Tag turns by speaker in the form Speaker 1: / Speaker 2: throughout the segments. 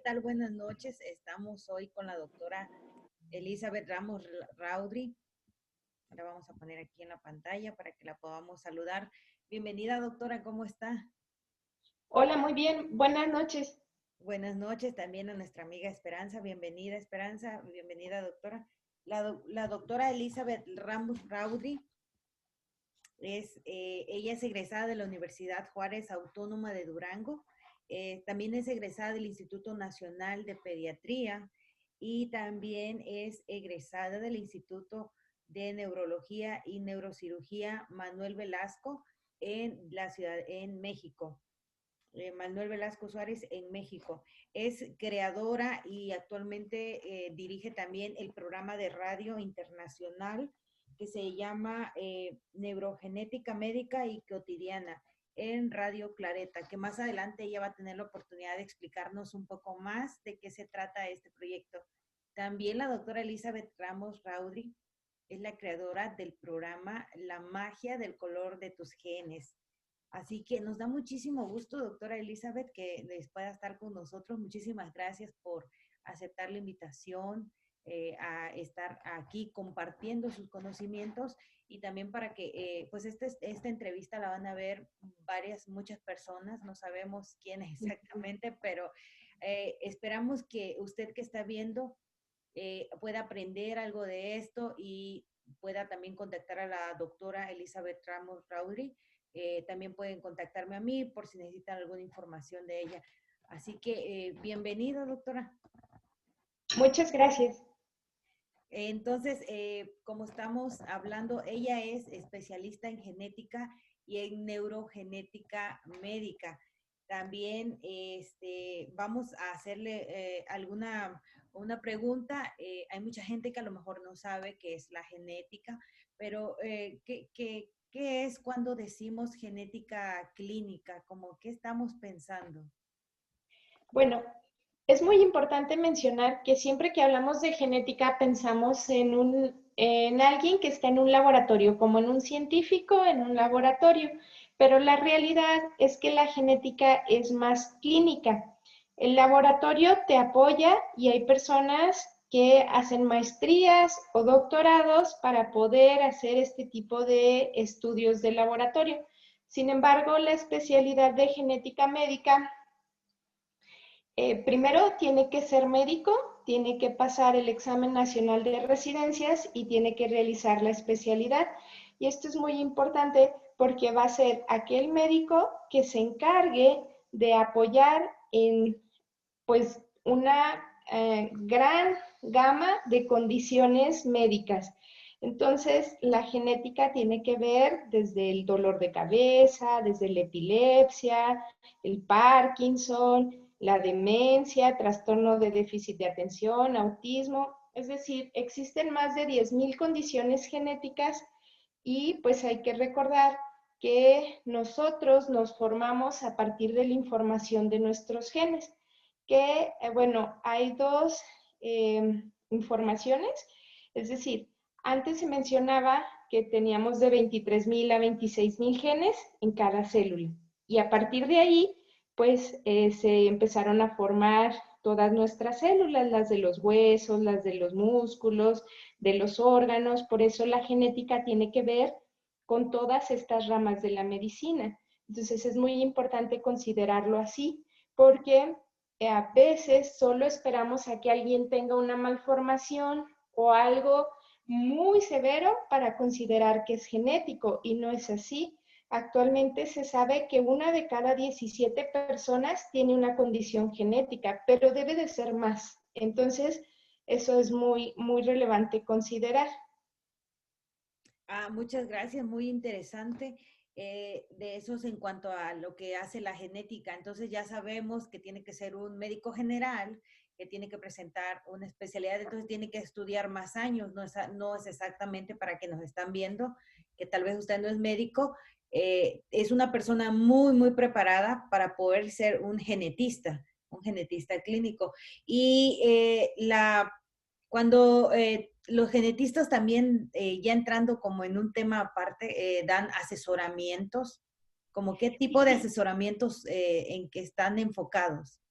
Speaker 1: tal? Buenas noches. Estamos hoy con la doctora Elizabeth Ramos Raudry. Ahora vamos a poner aquí en la pantalla para que la podamos saludar. Bienvenida, doctora, ¿cómo está?
Speaker 2: Hola, muy bien. Buenas noches.
Speaker 1: Buenas noches también a nuestra amiga Esperanza. Bienvenida, Esperanza. Bienvenida, doctora. La doctora Elizabeth Ramos Raudry ella es egresada de la Universidad Juárez Autónoma de Durango. También es egresada del Instituto Nacional de Pediatría y también es egresada del Instituto de Neurología y Neurocirugía Manuel Velasco en México. Manuel Velasco Suárez en México. Es creadora y actualmente dirige también el programa de radio internacional que se llama Neurogenética Médica y Cotidiana en Radio Clareta, que más adelante ella va a tener la oportunidad de explicarnos un poco más de qué se trata este proyecto. También la doctora Elizabeth Ramos Raudry es la creadora del programa La magia del color de tus genes. Así que nos da muchísimo gusto, doctora Elizabeth, que pueda estar con nosotros. Muchísimas gracias por aceptar la invitación a estar aquí compartiendo sus conocimientos y también para que, pues esta entrevista la van a ver muchas personas, no sabemos quiénes exactamente, pero esperamos que usted que está viendo pueda aprender algo de esto y pueda también contactar a la doctora Elizabeth Ramos Raudry. También pueden contactarme a mí por si necesitan alguna información de ella. Así que bienvenida, doctora.
Speaker 2: Muchas gracias.
Speaker 1: Entonces, como estamos hablando, ella es especialista en genética y en neurogenética médica. También vamos a hacerle una pregunta. Hay mucha gente que a lo mejor no sabe qué es la genética, pero ¿qué es cuando decimos genética clínica? ¿Cómo qué estamos pensando?
Speaker 2: Bueno, es muy importante mencionar que siempre que hablamos de genética pensamos en alguien que está en un laboratorio, como en un científico en un laboratorio, pero la realidad es que la genética es más clínica. El laboratorio te apoya y hay personas que hacen maestrías o doctorados para poder hacer este tipo de estudios de laboratorio. Sin embargo, la especialidad de genética médica primero tiene que ser médico, tiene que pasar el examen nacional de residencias y tiene que realizar la especialidad. Y esto es muy importante porque va a ser aquel médico que se encargue de apoyar en pues una gran gama de condiciones médicas. Entonces, la genética tiene que ver desde el dolor de cabeza, desde la epilepsia, el Parkinson, la demencia, trastorno de déficit de atención, autismo. Es decir, existen más de 10,000 condiciones genéticas y pues hay que recordar que nosotros nos formamos a partir de la información de nuestros genes, que, bueno, hay dos informaciones, es decir, antes se mencionaba que teníamos de 23,000 a 26,000 genes en cada célula y a partir de ahí pues se empezaron a formar todas nuestras células, las de los huesos, las de los músculos, de los órganos, por eso la genética tiene que ver con todas estas ramas de la medicina. Entonces es muy importante considerarlo así, porque a veces solo esperamos a que alguien tenga una malformación o algo muy severo para considerar que es genético y no es así. Actualmente se sabe que una de cada 17 personas tiene una condición genética, pero debe de ser más. Entonces, eso es muy relevante considerar.
Speaker 1: Muchas gracias, muy interesante. De esos en cuanto a lo que hace la genética. Entonces ya sabemos que tiene que ser un médico general, que tiene que presentar una especialidad, entonces tiene que estudiar más años, no es exactamente para que nos están viendo, que tal vez usted no es médico, es una persona muy preparada para poder ser un genetista clínico. Y cuando los genetistas también, ya entrando como en un tema aparte, dan asesoramientos, como qué tipo de
Speaker 2: Sí,
Speaker 1: asesoramientos en que están enfocados.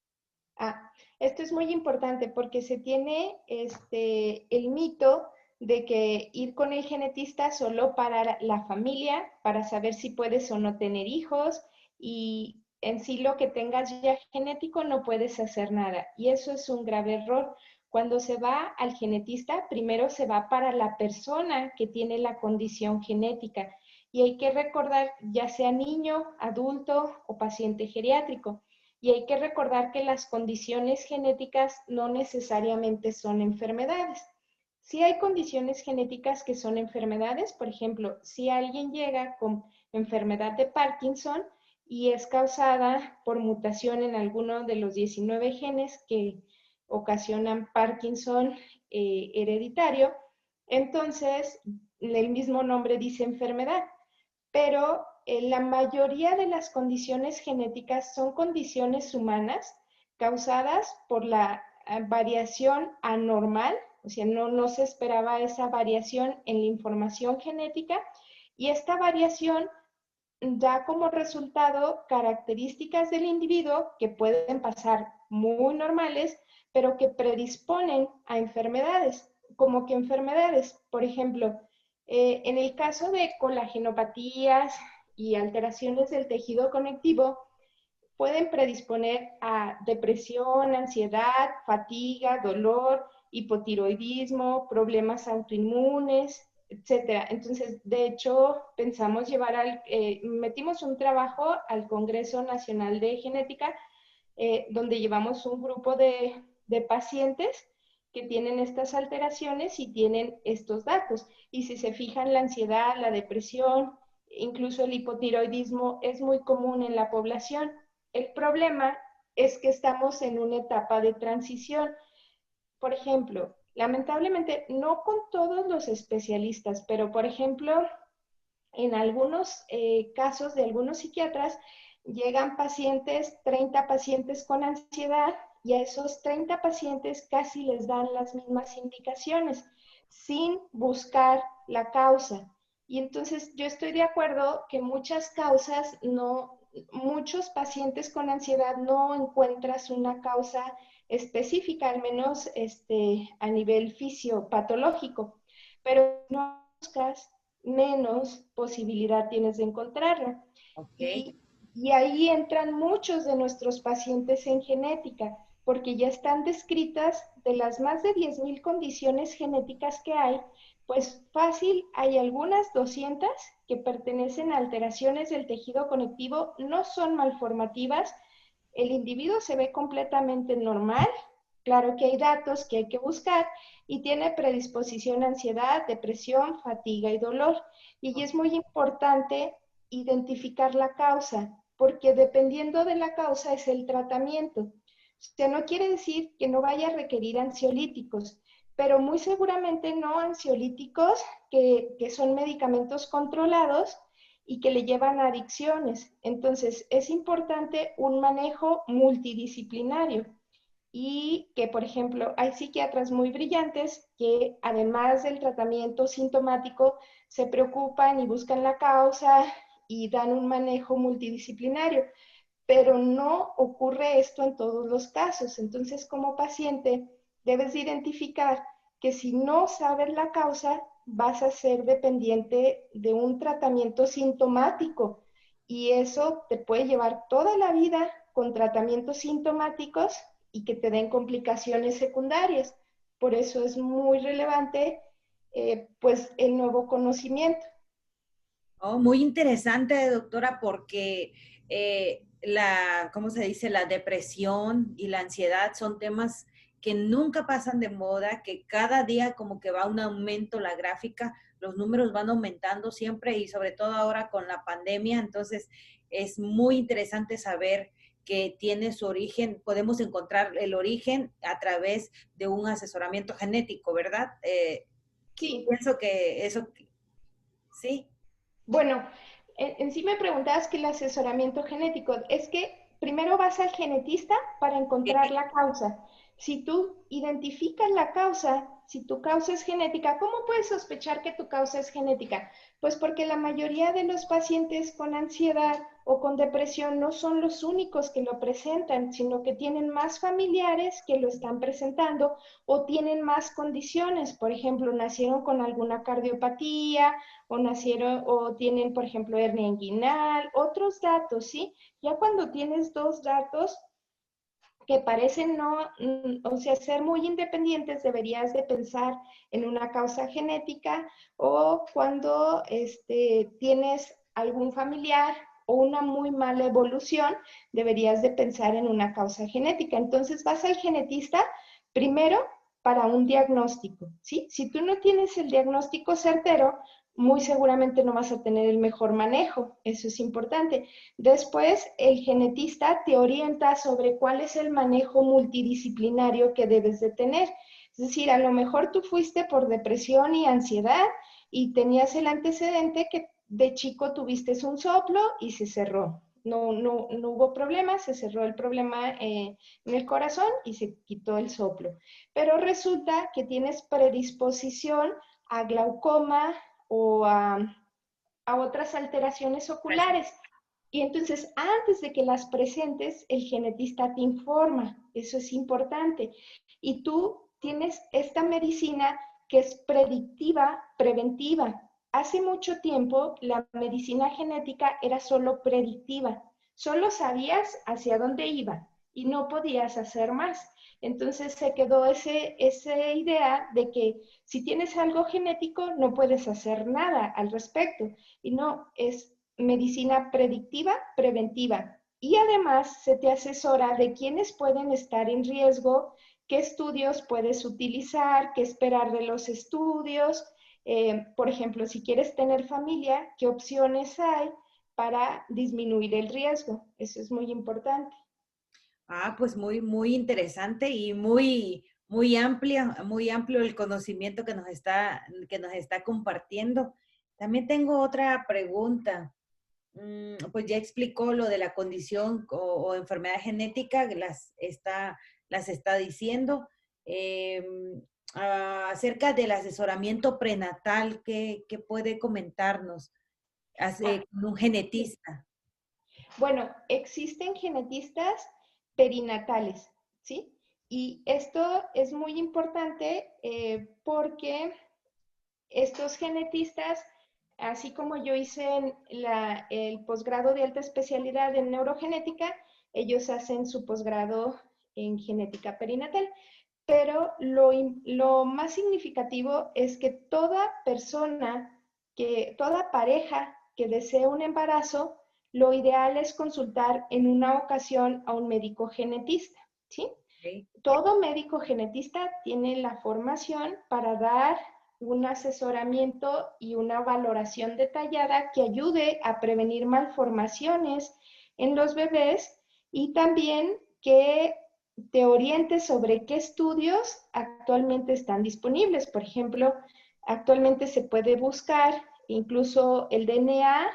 Speaker 2: Esto es muy importante porque se tiene el mito de que ir con el genetista solo para la familia, para saber si puedes o no tener hijos, y en sí lo que tengas ya genético no puedes hacer nada. Y eso es un grave error. Cuando se va al genetista, primero se va para la persona que tiene la condición genética. Y hay que recordar, ya sea niño, adulto o paciente geriátrico. Y hay que recordar que las condiciones genéticas no necesariamente son enfermedades. Sí hay condiciones genéticas que son enfermedades, por ejemplo, si alguien llega con enfermedad de Parkinson y es causada por mutación en alguno de los 19 genes que ocasionan Parkinson hereditario, entonces el mismo nombre dice enfermedad, pero la mayoría de las condiciones genéticas son condiciones humanas causadas por la variación anormal, o sea, no se esperaba esa variación en la información genética, y esta variación da como resultado características del individuo que pueden pasar muy normales, pero que predisponen a enfermedades, como que enfermedades, por ejemplo, en el caso de colagenopatías y alteraciones del tejido conectivo, pueden predisponer a depresión, ansiedad, fatiga, dolor, hipotiroidismo, problemas autoinmunes, etcétera. Entonces, de hecho, pensamos metimos un trabajo al Congreso Nacional de Genética, donde llevamos un grupo de pacientes que tienen estas alteraciones y tienen estos datos. Y si se fijan, la ansiedad, la depresión, incluso el hipotiroidismo es muy común en la población. El problema es que estamos en una etapa de transición. Por ejemplo, lamentablemente, no con todos los especialistas, pero por ejemplo, en algunos casos de algunos psiquiatras, llegan pacientes, 30 pacientes con ansiedad, y a esos 30 pacientes casi les dan las mismas indicaciones, sin buscar la causa. Y entonces yo estoy de acuerdo que muchas causas no, muchos pacientes con ansiedad no encuentras una causa específica, al menos a nivel fisiopatológico, pero no buscas, menos posibilidad tienes de encontrarla.
Speaker 1: Ok.
Speaker 2: Y ahí entran muchos de nuestros pacientes en genética, porque ya están descritas de las más de 10,000 condiciones genéticas que hay, pues fácil, hay algunas 200 que pertenecen a alteraciones del tejido conectivo, no son malformativas, el individuo se ve completamente normal, claro que hay datos que hay que buscar, y tiene predisposición a ansiedad, depresión, fatiga y dolor. Y es muy importante identificar la causa, porque dependiendo de la causa es el tratamiento. O sea, no quiere decir que no vaya a requerir ansiolíticos, pero muy seguramente no ansiolíticos que son medicamentos controlados y que le llevan a adicciones. Entonces, es importante un manejo multidisciplinario y que, por ejemplo, hay psiquiatras muy brillantes que además del tratamiento sintomático se preocupan y buscan la causa y dan un manejo multidisciplinario, pero no ocurre esto en todos los casos. Entonces, como paciente, debes identificar que si no sabes la causa, vas a ser dependiente de un tratamiento sintomático y eso te puede llevar toda la vida con tratamientos sintomáticos y que te den complicaciones secundarias. Por eso es muy relevante pues el nuevo conocimiento.
Speaker 1: Oh, muy interesante, doctora, porque ¿cómo se dice? La depresión y la ansiedad son temas que nunca pasan de moda, que cada día como que va un aumento la gráfica, los números van aumentando siempre y sobre todo ahora con la pandemia, entonces es muy interesante saber que tiene su origen, podemos encontrar el origen a través de un asesoramiento genético, ¿verdad?
Speaker 2: Sí,
Speaker 1: Pienso que eso, sí.
Speaker 2: bueno, en sí me preguntabas que el asesoramiento genético es que primero vas al genetista para encontrar la causa. si tú identificas la causa, si tu causa es genética, ¿cómo puedes sospechar que tu causa es genética? Pues porque la mayoría de los pacientes con ansiedad o con depresión no son los únicos que lo presentan, sino que tienen más familiares que lo están presentando o tienen más condiciones. Por ejemplo, nacieron con alguna cardiopatía o nacieron o tienen, por ejemplo, hernia inguinal, otros datos, ¿sí? Ya cuando tienes dos datos que parecen no, o sea, ser muy independientes, deberías de pensar en una causa genética o cuando tienes algún familiar o una muy mala evolución, deberías de pensar en una causa genética. Entonces vas al genetista primero para un diagnóstico, ¿sí? Si tú no tienes el diagnóstico certero, muy seguramente no vas a tener el mejor manejo, eso es importante. Después, el genetista te orienta sobre cuál es el manejo multidisciplinario que debes de tener. Es decir, a lo mejor tú fuiste por depresión y ansiedad y tenías el antecedente que de chico tuviste un soplo y se cerró. No hubo problema, se cerró el problema en el corazón y se quitó el soplo. Pero resulta que tienes predisposición a glaucoma o a otras alteraciones oculares. Y entonces, antes de que las presentes, el genetista te informa. Eso es importante. Y tú tienes esta medicina que es predictiva, preventiva. Hace mucho tiempo, la medicina genética era solo predictiva. Solo sabías hacia dónde iba y no podías hacer más. Entonces se quedó esa idea de que si tienes algo genético no puedes hacer nada al respecto. Y no, es medicina predictiva, preventiva. Y además se te asesora de quiénes pueden estar en riesgo, qué estudios puedes utilizar, qué esperar de los estudios. Por ejemplo, si quieres tener familia, qué opciones hay para disminuir el riesgo. Eso es muy importante.
Speaker 1: Ah, pues muy, muy interesante y muy amplio el conocimiento que nos está compartiendo. También tengo otra pregunta. Pues ya explicó lo de la condición o enfermedad genética, las está diciendo. Acerca del asesoramiento prenatal, ¿qué puede comentarnos?
Speaker 2: Ah,
Speaker 1: Con un genetista.
Speaker 2: bueno, existen genetistas perinatales, ¿sí? Y esto es muy importante porque estos genetistas, así como yo hice el posgrado de alta especialidad en neurogenética, ellos hacen su posgrado en genética perinatal. Pero lo más significativo es que toda persona, toda pareja que desee un embarazo, lo ideal es consultar en una ocasión a un médico genetista, ¿sí?
Speaker 1: ¿Ok?
Speaker 2: Todo médico genetista tiene la formación para dar un asesoramiento y una valoración detallada que ayude a prevenir malformaciones en los bebés y también que te oriente sobre qué estudios actualmente están disponibles. Por ejemplo, actualmente se puede buscar incluso el DNA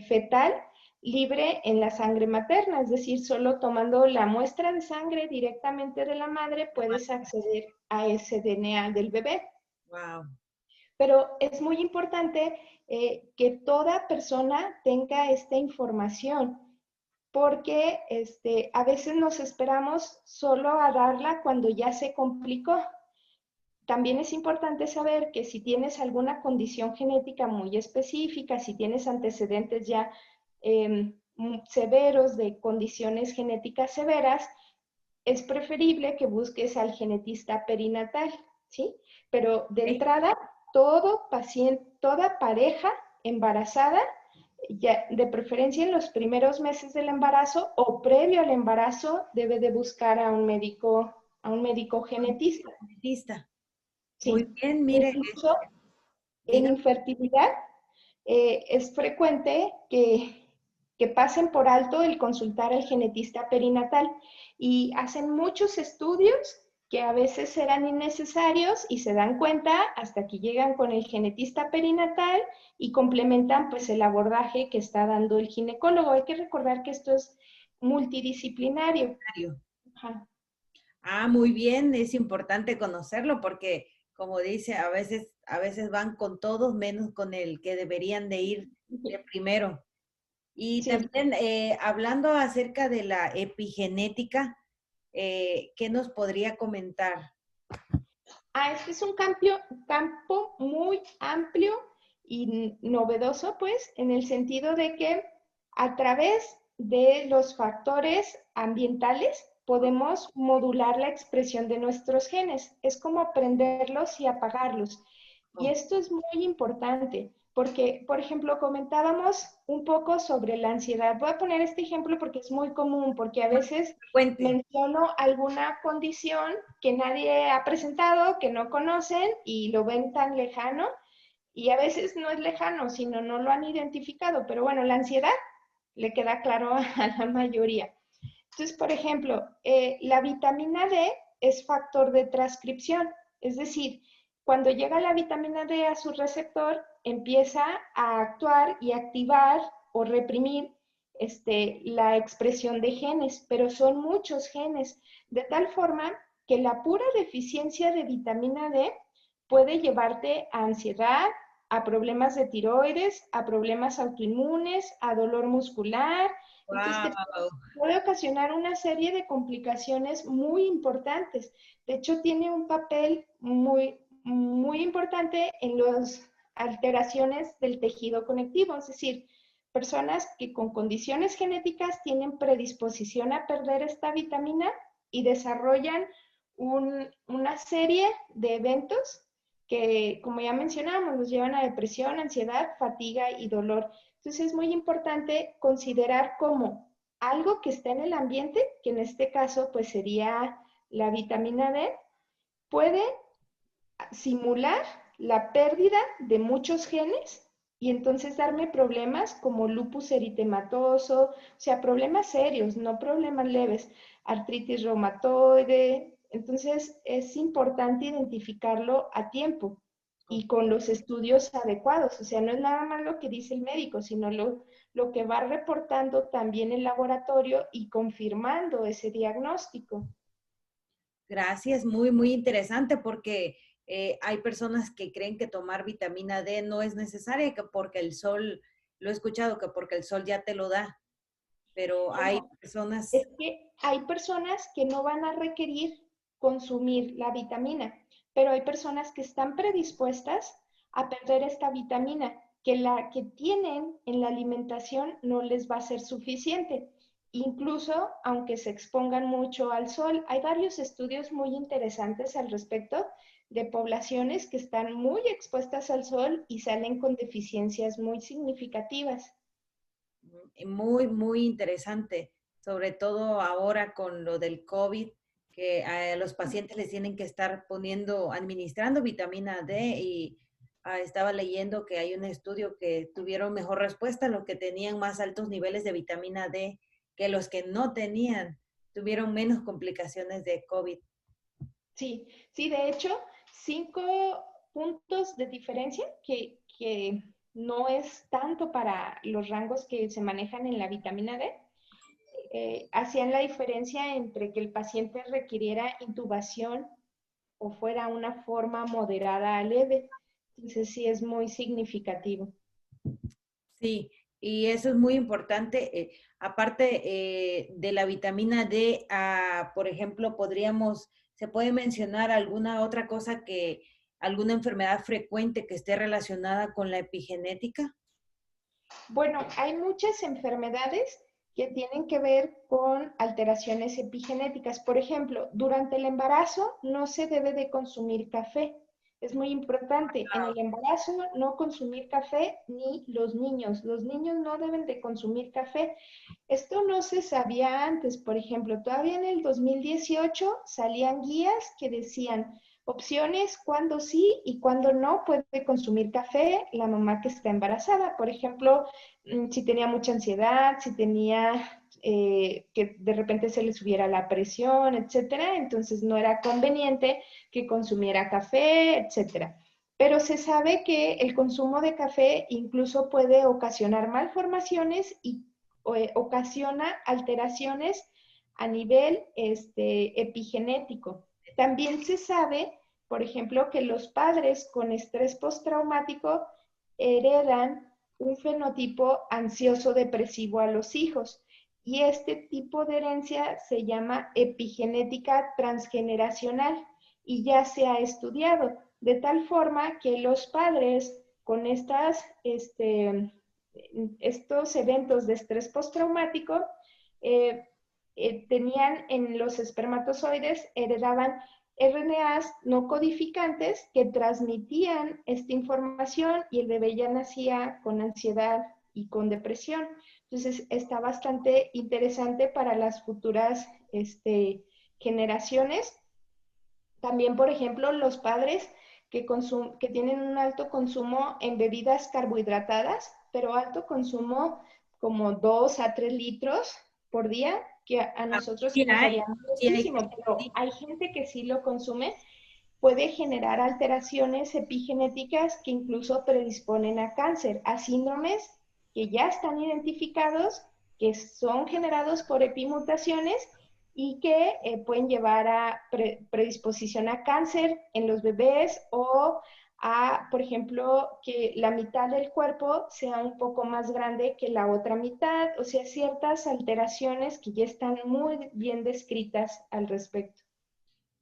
Speaker 2: fetal libre en la sangre materna, es decir, solo tomando la muestra de sangre directamente de la madre puedes acceder a ese DNA del bebé.
Speaker 1: Wow.
Speaker 2: Pero es muy importante que toda persona tenga esta información porque a veces nos esperamos solo a darla cuando ya se complicó. También es importante saber que si tienes alguna condición genética muy específica, si tienes antecedentes ya severos de condiciones genéticas severas, es preferible que busques al genetista perinatal, ¿sí? Pero de
Speaker 1: ¿Ok?
Speaker 2: entrada, todo paciente, toda pareja embarazada, ya, de preferencia en los primeros meses del embarazo o previo al embarazo, debe de buscar a un médico genetista,
Speaker 1: Genetista. Muy
Speaker 2: ¿sí?
Speaker 1: bien, mire,
Speaker 2: Incluso en
Speaker 1: diga.
Speaker 2: infertilidad es frecuente que pasen por alto el consultar al genetista perinatal y hacen muchos estudios que a veces serán innecesarios y se dan cuenta hasta que llegan con el genetista perinatal y complementan pues el abordaje que está dando el ginecólogo. Hay que recordar que esto es multidisciplinario. Ajá.
Speaker 1: Ah, muy bien, es importante conocerlo porque, como dice, a veces van con todos menos con el que deberían de ir de primero. Y
Speaker 2: Sí.
Speaker 1: también hablando acerca de la epigenética, ¿qué nos podría comentar?
Speaker 2: Este es un campo muy amplio y novedoso, pues, en el sentido de que a través de los factores ambientales podemos modular la expresión de nuestros genes. Es como prenderlos y apagarlos. Y
Speaker 1: Oh,
Speaker 2: esto es muy importante porque, por ejemplo, comentábamos un poco sobre la ansiedad. Voy a poner este ejemplo porque es muy común, porque a veces
Speaker 1: cuente.
Speaker 2: menciono alguna condición que nadie ha presentado, que no conocen y lo ven tan lejano y a veces no es lejano, sino no lo han identificado. Pero bueno, la ansiedad le queda claro a la mayoría. Entonces, por ejemplo, la vitamina D es factor de transcripción, es decir, cuando llega la vitamina D a su receptor, empieza a actuar y activar o reprimir la expresión de genes, pero son muchos genes, de tal forma que la pura deficiencia de vitamina D puede llevarte a ansiedad, a problemas de tiroides, a problemas autoinmunes, a dolor muscular. Entonces,
Speaker 1: Wow.
Speaker 2: puede ocasionar una serie de complicaciones muy importantes. De hecho, tiene un papel muy importante en las alteraciones del tejido conectivo, es decir, personas que con condiciones genéticas tienen predisposición a perder esta vitamina y desarrollan una serie de eventos que, como ya mencionamos, los llevan a depresión, ansiedad, fatiga y dolor. Entonces es muy importante considerar cómo algo que está en el ambiente, que en este caso pues sería la vitamina D, puede simular la pérdida de muchos genes y entonces darme problemas como lupus eritematoso, o sea, problemas serios, no problemas leves, artritis reumatoide. Entonces es importante identificarlo a tiempo y con los estudios adecuados. O sea, no es nada más lo que dice el médico, sino lo que va reportando también el laboratorio y confirmando ese diagnóstico.
Speaker 1: Gracias, muy, muy interesante porque hay personas que creen que tomar vitamina D no es necesaria, que porque el sol, lo he escuchado, que porque el sol ya te lo da, pero hay
Speaker 2: Bueno,
Speaker 1: personas,
Speaker 2: es que hay personas que no van a requerir consumir la vitamina, pero hay personas que están predispuestas a perder esta vitamina, que la que tienen en la alimentación no les va a ser suficiente. Incluso aunque se expongan mucho al sol, hay varios estudios muy interesantes al respecto de poblaciones que están muy expuestas al sol y salen con deficiencias muy significativas.
Speaker 1: muy, muy interesante, sobre todo ahora con lo del COVID, que a los pacientes les tienen que estar poniendo, administrando vitamina D y estaba leyendo que hay un estudio que tuvieron mejor respuesta los que tenían más altos niveles de vitamina D que los que no tenían, tuvieron menos complicaciones de COVID.
Speaker 2: Sí, sí, de hecho, 5 puntos de diferencia que no es tanto para los rangos que se manejan en la vitamina D, hacían la diferencia entre que el paciente requiriera intubación o fuera una forma moderada a leve. Entonces sí es muy significativo.
Speaker 1: Sí, y eso es muy importante. Aparte de la vitamina D, por ejemplo, se puede mencionar alguna otra cosa alguna enfermedad frecuente que esté relacionada con la epigenética.
Speaker 2: Bueno, hay muchas enfermedades que tienen que ver con alteraciones epigenéticas. Por ejemplo, durante el embarazo no se debe de consumir café. Es muy importante en el embarazo no consumir café ni los niños. Los niños no deben de consumir café. Esto no se sabía antes. Por ejemplo, todavía en el 2018 salían guías que decían opciones cuando sí y cuando no puede consumir café la mamá que está embarazada. Por ejemplo, si tenía mucha ansiedad, si tenía que de repente se le subiera la presión, etcétera, entonces no era conveniente que consumiera café, etcétera. Pero se sabe que el consumo de café incluso puede ocasionar malformaciones y ocasiona alteraciones a nivel epigenético. También se sabe, por ejemplo, que los padres con estrés postraumático heredan un fenotipo ansioso depresivo a los hijos. Y este tipo de herencia se llama epigenética transgeneracional y ya se ha estudiado, de tal forma que los padres con estos eventos de estrés postraumático tenían en los espermatozoides, heredaban RNAs no codificantes que transmitían esta información y el bebé ya nacía con ansiedad y con depresión. Entonces está bastante interesante para las futuras generaciones. También, por ejemplo, los padres que tienen un alto consumo en bebidas carbohidratadas, pero alto consumo como 2 a 3 litros por día, que a nosotros
Speaker 1: Sí
Speaker 2: se nos
Speaker 1: hay,
Speaker 2: haría
Speaker 1: sí hay.
Speaker 2: muchísimo, pero hay gente que sí lo consume, puede generar alteraciones epigenéticas que incluso predisponen a cáncer, a síndromes que ya están identificados, que son generados por epimutaciones y que pueden llevar a predisposición a cáncer en los bebés o a, por ejemplo, que la mitad del cuerpo sea un poco más grande que la otra mitad, o sea, ciertas alteraciones que ya están muy bien descritas al respecto.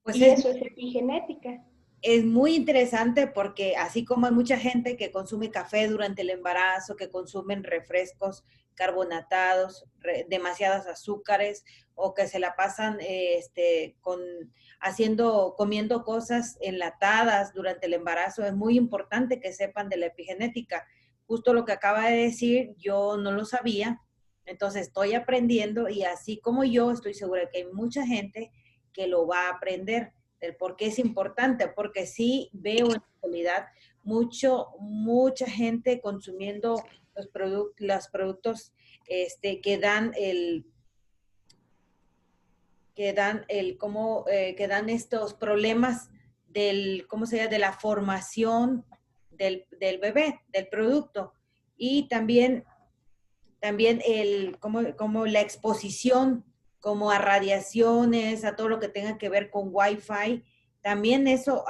Speaker 1: Pues
Speaker 2: Y eso es epigenética.
Speaker 1: es muy interesante porque así como hay mucha gente que consume café durante el embarazo, que consumen refrescos carbonatados, demasiadas azúcares o que se la pasan comiendo cosas enlatadas durante el embarazo, es muy importante que sepan de la epigenética. Justo lo que acaba de decir, yo no lo sabía, entonces estoy aprendiendo y así como yo, estoy segura que hay mucha gente que lo va a aprender del por qué es importante, porque sí veo en la actualidad mucha gente consumiendo los productos que dan que dan estos problemas ¿cómo se llama? De la formación del bebé, del producto. Y también como la exposición, como a radiaciones, a todo lo que tenga que ver con Wi-Fi, también eso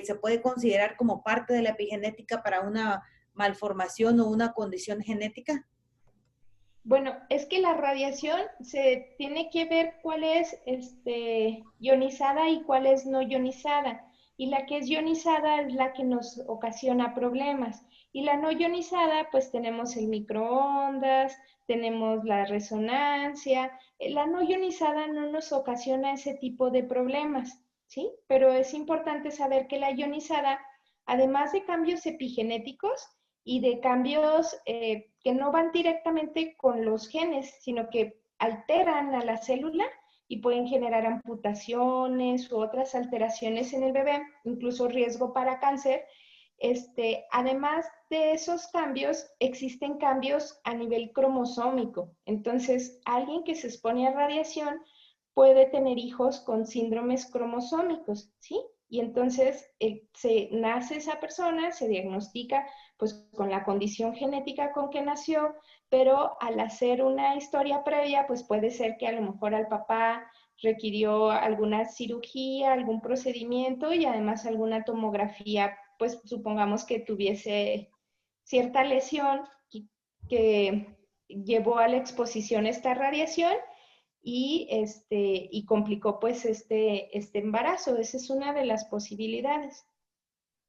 Speaker 1: se puede considerar como parte de la epigenética para una malformación o una condición genética.
Speaker 2: Bueno, es que la radiación se tiene que ver cuál es ionizada y cuál es no ionizada. Y la que es ionizada es la que nos ocasiona problemas. Y la no ionizada, pues tenemos el microondas, tenemos la resonancia. La no ionizada no nos ocasiona ese tipo de problemas, ¿sí? Pero es importante saber que la ionizada, además de cambios epigenéticos, y de cambios que no van directamente con los genes, sino que alteran a la célula y pueden generar amputaciones u otras alteraciones en el bebé, incluso riesgo para cáncer. Además de esos cambios, existen cambios a nivel cromosómico. Entonces, alguien que se expone a radiación puede tener hijos con síndromes cromosómicos, ¿sí? Y entonces se nace esa persona, se diagnostica pues con la condición genética con que nació, pero al hacer una historia previa, pues puede ser que a lo mejor al papá requirió alguna cirugía, algún procedimiento y además alguna tomografía, pues supongamos que tuviese cierta lesión que llevó a la exposición a esta radiación y complicó pues este embarazo. Esa es una de las posibilidades.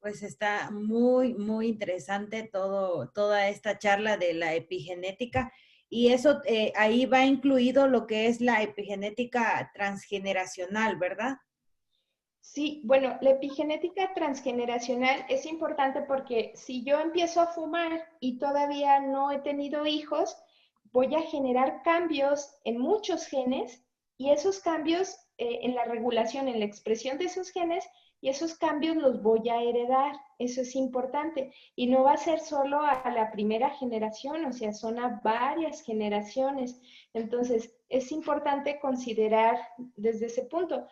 Speaker 1: Pues está muy interesante toda esta charla de la epigenética y eso ahí va incluido lo que es la epigenética transgeneracional, ¿verdad?
Speaker 2: Sí, bueno, la epigenética transgeneracional es importante porque si yo empiezo a fumar y todavía no he tenido hijos, voy a generar cambios en muchos genes y esos cambios en la regulación, en la expresión de esos genes, y esos cambios los voy a heredar. Eso es importante. Y no va a ser solo a la primera generación, o sea, son a varias generaciones. Entonces, es importante considerar desde ese punto.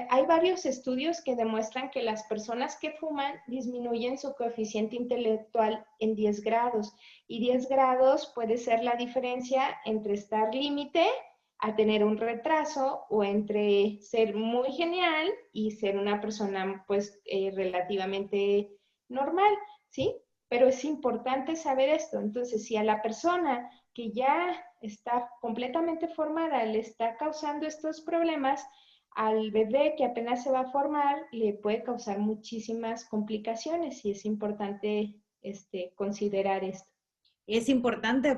Speaker 2: Hay varios estudios que demuestran que las personas que fuman disminuyen su coeficiente intelectual en 10 grados y 10 grados puede ser la diferencia entre estar límite a tener un retraso o entre ser muy genial y ser una persona pues relativamente normal, ¿sí? Pero es importante saber esto. Entonces, si a la persona que ya está completamente formada le está causando estos problemas, al bebé que apenas se va a formar le puede causar muchísimas complicaciones y es importante considerar esto.
Speaker 1: Y es importante,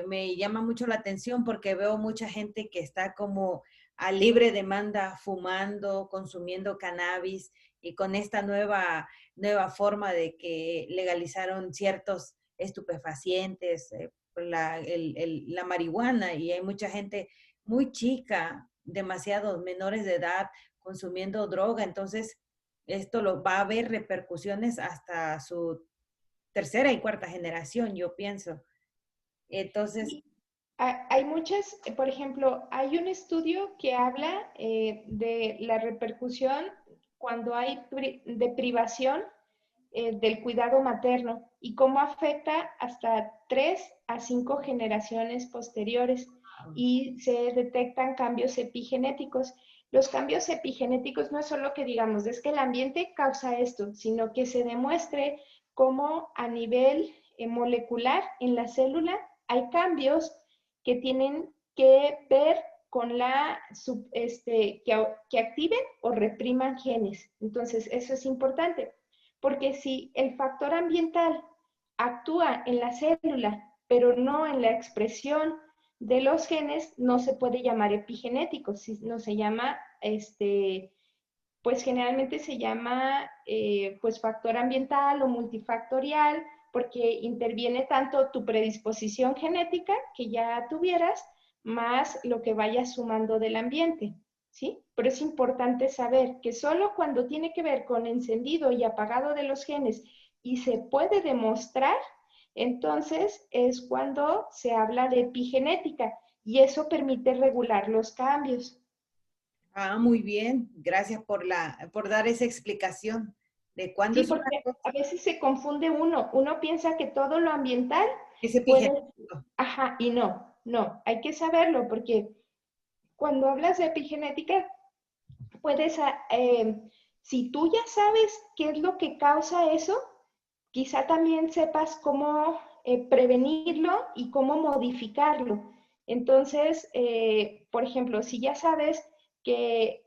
Speaker 1: me llama mucho la atención porque veo mucha gente que está como a libre demanda fumando, consumiendo cannabis y con esta nueva forma de que legalizaron ciertos estupefacientes, la marihuana y hay mucha gente muy chica, demasiados menores de edad consumiendo droga. Entonces, esto lo va a haber repercusiones hasta su tercera y cuarta generación, yo pienso. Entonces,
Speaker 2: Sí, hay muchas, por ejemplo, hay un estudio que habla de la repercusión cuando hay de privación del cuidado materno y cómo afecta hasta 3 a 5 generaciones posteriores y se detectan cambios epigenéticos. Los cambios epigenéticos no es solo que digamos, es que el ambiente causa esto, sino que se demuestre cómo a nivel molecular en la célula hay cambios que tienen que ver con que activen o repriman genes. Entonces, eso es importante, porque si el factor ambiental actúa en la célula, pero no en la expresión de los genes, no se puede llamar epigenético, no se llama, pues generalmente se llama pues factor ambiental o multifactorial, porque interviene tanto tu predisposición genética que ya tuvieras, más lo que vayas sumando del ambiente, ¿sí? Pero es importante saber que solo cuando tiene que ver con encendido y apagado de los genes y se puede demostrar, entonces es cuando se habla de epigenética y eso permite regular los cambios.
Speaker 1: muy bien. Gracias por dar esa explicación de cuándo
Speaker 2: Sí,
Speaker 1: es una
Speaker 2: porque
Speaker 1: cosa
Speaker 2: a veces se confunde uno piensa que todo lo ambiental
Speaker 1: es
Speaker 2: puede,
Speaker 1: epigenético.
Speaker 2: ajá, y no, hay que saberlo porque cuando hablas de epigenética, puedes, si tú ya sabes qué es lo que causa eso, quizá también sepas cómo prevenirlo y cómo modificarlo. Entonces, por ejemplo, si ya sabes que,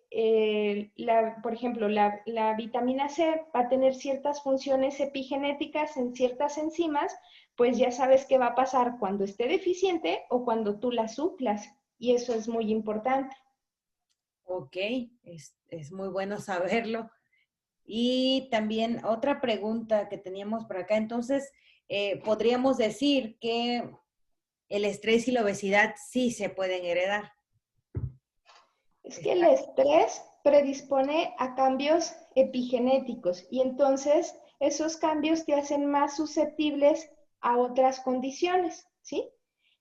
Speaker 2: por ejemplo, la vitamina C va a tener ciertas funciones epigenéticas en ciertas enzimas, pues ya sabes qué va a pasar cuando esté deficiente o cuando tú la suplas. Y eso es muy importante.
Speaker 1: Ok, es muy bueno saberlo. Y también otra pregunta que teníamos por acá. Entonces, podríamos decir que el estrés y la obesidad sí se pueden heredar.
Speaker 2: Es que el
Speaker 1: Está-
Speaker 2: estrés predispone a cambios epigenéticos y entonces esos cambios te hacen más susceptibles a otras condiciones, ¿sí?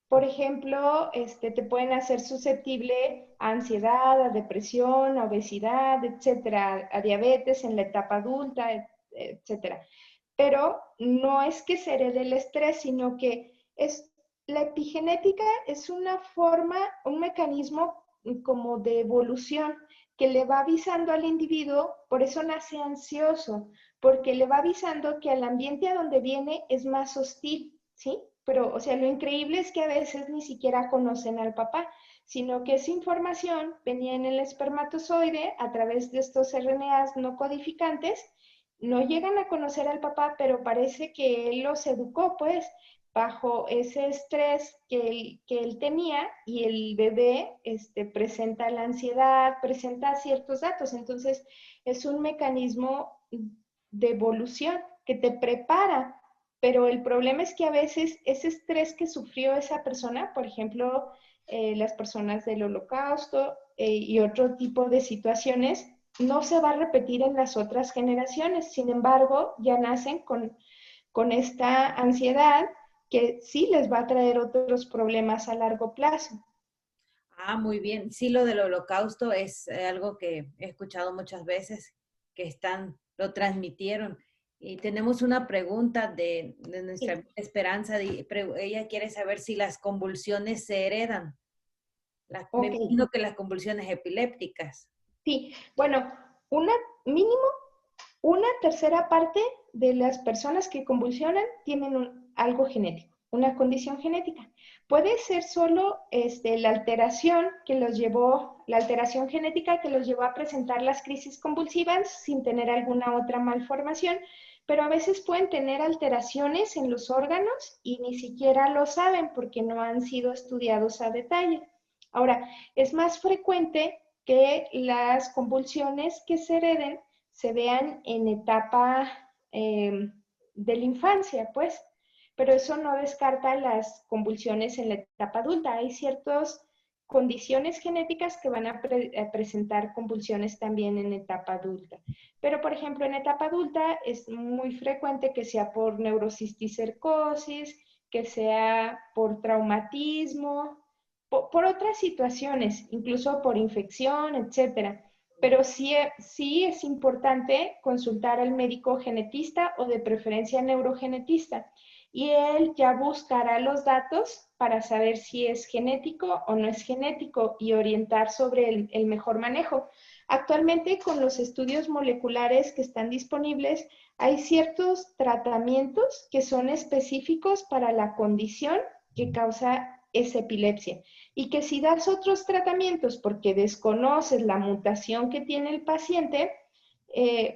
Speaker 2: Por ejemplo, te pueden hacer susceptible a ansiedad, a depresión, a obesidad, etcétera, a diabetes en la etapa adulta, etcétera. Pero no es que se herede el estrés, sino que la epigenética es una forma, un mecanismo como de evolución que le va avisando al individuo, por eso nace ansioso, porque le va avisando que el ambiente a donde viene es más hostil, ¿sí? Pero, o sea, lo increíble es que a veces ni siquiera conocen al papá, sino que esa información venía en el espermatozoide a través de estos RNAs no codificantes, no llegan a conocer al papá, pero parece que él los educó, pues, bajo ese estrés que él tenía y el bebé presenta la ansiedad, presenta ciertos datos. Entonces, es un mecanismo de evolución que te prepara, pero el problema es que a veces ese estrés que sufrió esa persona, por ejemplo, las personas del holocausto y otro tipo de situaciones, no se va a repetir en las otras generaciones. Sin embargo, ya nacen con esta ansiedad que sí les va a traer otros problemas a largo plazo.
Speaker 1: Muy bien. Sí, lo del holocausto es algo que he escuchado muchas veces, que lo transmitieron. Y tenemos una pregunta de nuestra
Speaker 2: Sí.
Speaker 1: amiga Esperanza. Ella quiere saber si las convulsiones se heredan. Me
Speaker 2: Ok,
Speaker 1: imagino que las convulsiones epilépticas.
Speaker 2: sí. Bueno, una mínimo, una tercera parte de las personas que convulsionan tienen algo genético, una condición genética. Puede ser solo la alteración que los llevó, la alteración genética que los llevó a presentar las crisis convulsivas sin tener alguna otra malformación, pero a veces pueden tener alteraciones en los órganos y ni siquiera lo saben porque no han sido estudiados a detalle. Ahora, es más frecuente que las convulsiones que se hereden se vean en etapa de la infancia, pues, pero eso no descarta las convulsiones en la etapa adulta. Hay ciertas condiciones genéticas que van a presentar convulsiones también en etapa adulta. Pero, por ejemplo, en etapa adulta es muy frecuente que sea por neurocisticercosis, que sea por traumatismo, por otras situaciones, incluso por infección, etcétera. Pero sí es importante consultar al médico genetista o de preferencia neurogenetista. Y él ya buscará los datos para saber si es genético o no es genético y orientar sobre el mejor manejo. Actualmente, con los estudios moleculares que están disponibles, hay ciertos tratamientos que son específicos para la condición que causa esa epilepsia y que si das otros tratamientos porque desconoces la mutación que tiene el paciente,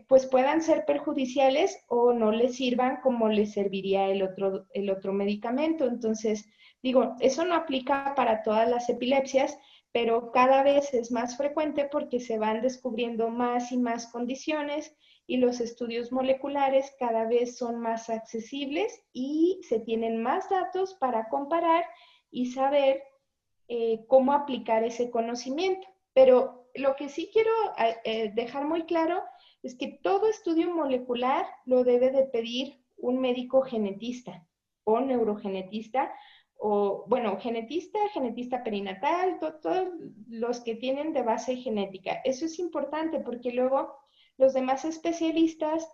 Speaker 2: pues puedan ser perjudiciales o no le sirvan como le serviría el otro medicamento. Entonces, digo, eso no aplica para todas las epilepsias, pero cada vez es más frecuente porque se van descubriendo más y más condiciones y los estudios moleculares cada vez son más accesibles y se tienen más datos para comparar y saber cómo aplicar ese conocimiento. Pero lo que sí quiero dejar muy claro es que todo estudio molecular lo debe de pedir un médico genetista o neurogenetista o, bueno, genetista perinatal, todos los que tienen de base genética. Eso es importante porque luego los demás especialistas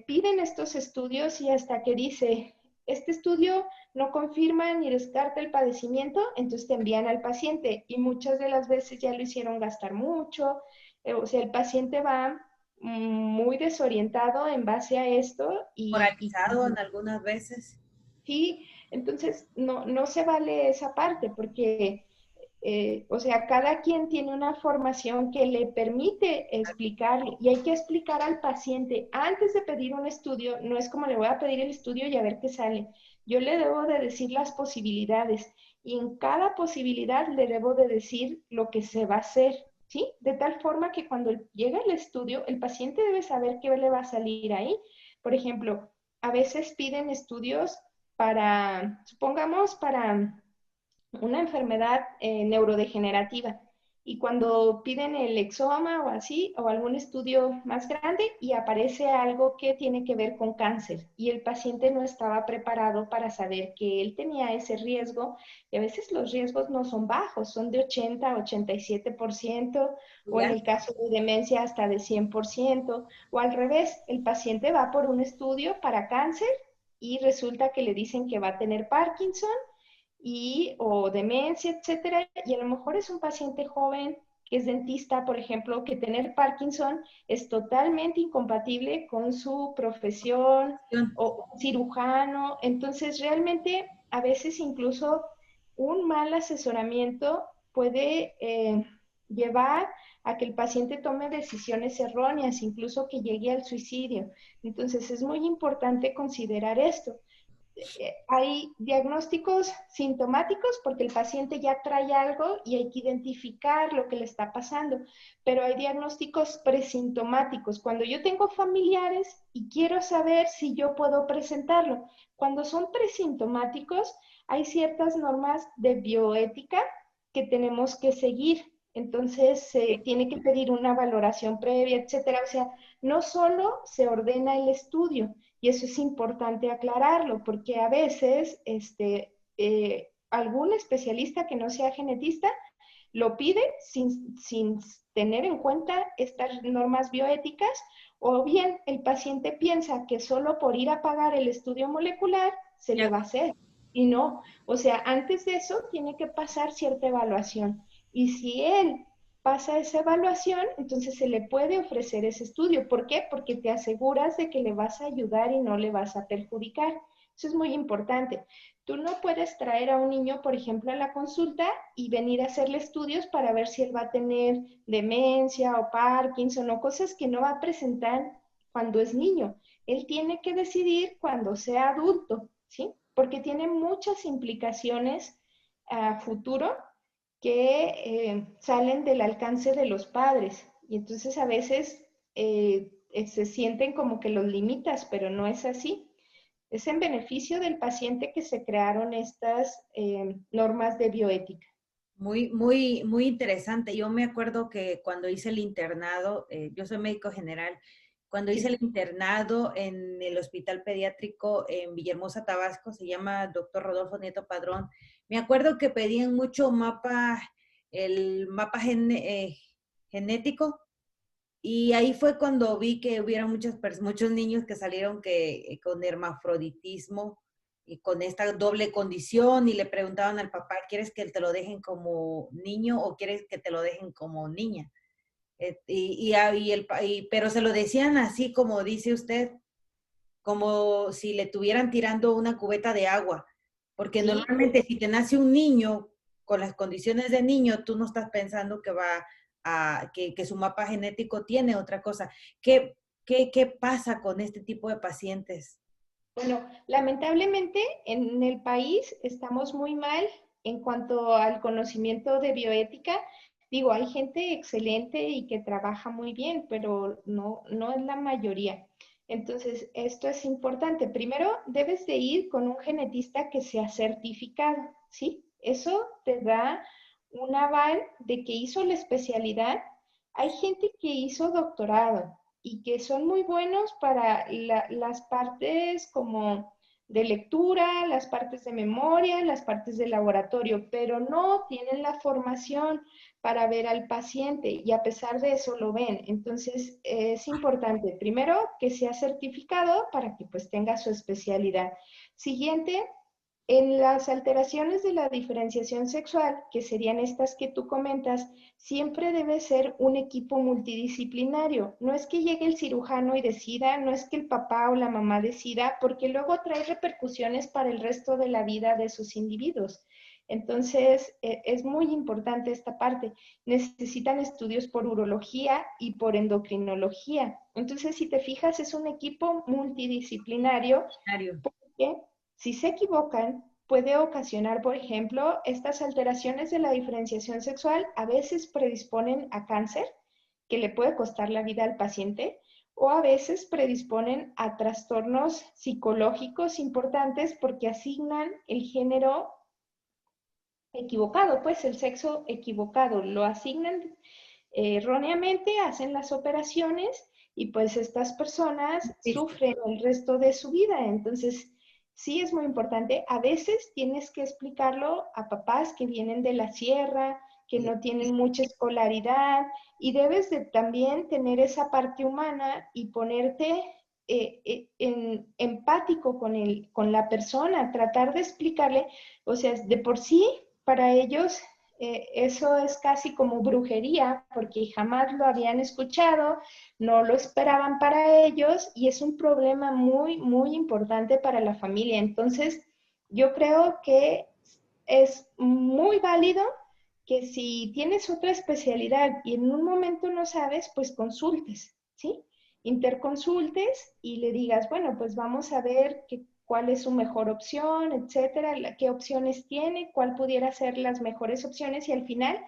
Speaker 2: piden estos estudios y hasta que dice, este estudio no confirma ni descarta el padecimiento, entonces te envían al paciente y muchas de las veces ya lo hicieron gastar mucho, o sea, el paciente va muy desorientado en base a esto
Speaker 1: Polarizado en algunas veces.
Speaker 2: sí, entonces no se vale esa parte porque, o sea, cada quien tiene una formación que le permite explicar y hay que explicar al paciente antes de pedir un estudio, no es como le voy a pedir el estudio y a ver qué sale. Yo le debo de decir las posibilidades y en cada posibilidad le debo de decir lo que se va a hacer, ¿sí? De tal forma que cuando llega el estudio, el paciente debe saber qué le va a salir ahí. Por ejemplo, a veces piden estudios para, supongamos, para una enfermedad neurodegenerativa. Y cuando piden el exoma o así, o algún estudio más grande, y aparece algo que tiene que ver con cáncer, y el paciente no estaba preparado para saber que él tenía ese riesgo, y a veces los riesgos no son bajos, son de 80, 87%, o en
Speaker 1: ¿Ya?
Speaker 2: el caso de demencia hasta de 100%, o al revés, el paciente va por un estudio para cáncer y resulta que le dicen que va a tener Parkinson o demencia, etcétera, y a lo mejor es un paciente joven que es dentista, por ejemplo, que tener Parkinson es totalmente incompatible con su profesión o cirujano, entonces realmente a veces incluso un mal asesoramiento puede llevar a que el paciente tome decisiones erróneas, incluso que llegue al suicidio. Entonces es muy importante considerar esto. Hay diagnósticos sintomáticos porque el paciente ya trae algo y hay que identificar lo que le está pasando, pero hay diagnósticos presintomáticos. Cuando yo tengo familiares y quiero saber si yo puedo presentarlo, cuando son presintomáticos, hay ciertas normas de bioética que tenemos que seguir. Entonces, se tiene que pedir una valoración previa, etcétera. O sea, no solo se ordena el estudio, y eso es importante aclararlo, porque a veces algún especialista que no sea genetista lo pide sin tener en cuenta estas normas bioéticas, o bien el paciente piensa que solo por ir a pagar el estudio molecular se le
Speaker 1: Ya.
Speaker 2: va a hacer. Y no, o sea, antes de eso tiene que pasar cierta evaluación. Y si él pasa esa evaluación, entonces se le puede ofrecer ese estudio. ¿Por qué? Porque te aseguras de que le vas a ayudar y no le vas a perjudicar. Eso es muy importante. Tú no puedes traer a un niño, por ejemplo, a la consulta y venir a hacerle estudios para ver si él va a tener demencia o Parkinson o cosas que no va a presentar cuando es niño. Él tiene que decidir cuando sea adulto, ¿sí? Porque tiene muchas implicaciones a futuro que salen del alcance de los padres. Y entonces a veces se sienten como que los limitas, pero no es así. Es en beneficio del paciente que se crearon estas normas de bioética.
Speaker 1: Muy interesante. Yo me acuerdo que cuando hice el internado, yo soy médico general, cuando hice el
Speaker 2: Sí.
Speaker 1: internado en el hospital pediátrico en Villahermosa, Tabasco, se llama Doctor Rodolfo Nieto Padrón, me acuerdo que pedían mucho el mapa genético, y ahí fue cuando vi que hubiera muchos niños que salieron con hermafroditismo y con esta doble condición, y le preguntaban al papá, ¿quieres que te lo dejen como niño o quieres que te lo dejen como niña? Pero se lo decían así como dice usted, como si le tuvieran tirando una cubeta de agua, porque
Speaker 2: Sí,
Speaker 1: normalmente si te nace un niño con las condiciones de niño, tú no estás pensando que su mapa genético tiene otra cosa. ¿Qué pasa con este tipo de pacientes?
Speaker 2: bueno, lamentablemente en el país estamos muy mal en cuanto al conocimiento de bioética. Digo, hay gente excelente y que trabaja muy bien, pero no es la mayoría. Entonces, esto es importante. Primero, debes de ir con un genetista que sea certificado, ¿sí? Eso te da un aval de que hizo la especialidad. Hay gente que hizo doctorado, y que son muy buenos para las partes como de lectura, las partes de memoria, las partes de laboratorio, pero no tienen la formación para ver al paciente y a pesar de eso lo ven. Entonces es importante, primero, que sea certificado para que pues tenga su especialidad. Siguiente, en las alteraciones de la diferenciación sexual, que serían estas que tú comentas, siempre debe ser un equipo multidisciplinario. No es que llegue el cirujano y decida, no es que el papá o la mamá decida, porque luego trae repercusiones para el resto de la vida de esos individuos. Entonces, es muy importante esta parte. Necesitan estudios por urología y por endocrinología. Entonces, si te fijas, es un equipo multidisciplinario que si se equivocan, puede ocasionar, por ejemplo, estas alteraciones de la diferenciación sexual a veces predisponen a cáncer, que le puede costar la vida al paciente, o a veces predisponen a trastornos psicológicos importantes porque asignan el género equivocado, pues el sexo equivocado, lo asignan erróneamente, hacen las operaciones y pues estas personas
Speaker 1: Triste.
Speaker 2: sufren el resto de su vida. Entonces, sí es muy importante. A veces tienes que explicarlo a papás que vienen de la sierra, que
Speaker 1: Sí.
Speaker 2: no tienen mucha escolaridad y debes de también tener esa parte humana y ponerte empático con la persona, tratar de explicarle, o sea, de por sí, para ellos eso es casi como brujería, porque jamás lo habían escuchado, no lo esperaban para ellos y es un problema muy importante para la familia. Entonces, yo creo que es muy válido que si tienes otra especialidad y en un momento no sabes, pues consultes, ¿sí? Interconsultes y le digas, bueno, pues vamos a ver cuál es su mejor opción, etcétera, qué opciones tiene, cuál pudiera ser las mejores opciones y al final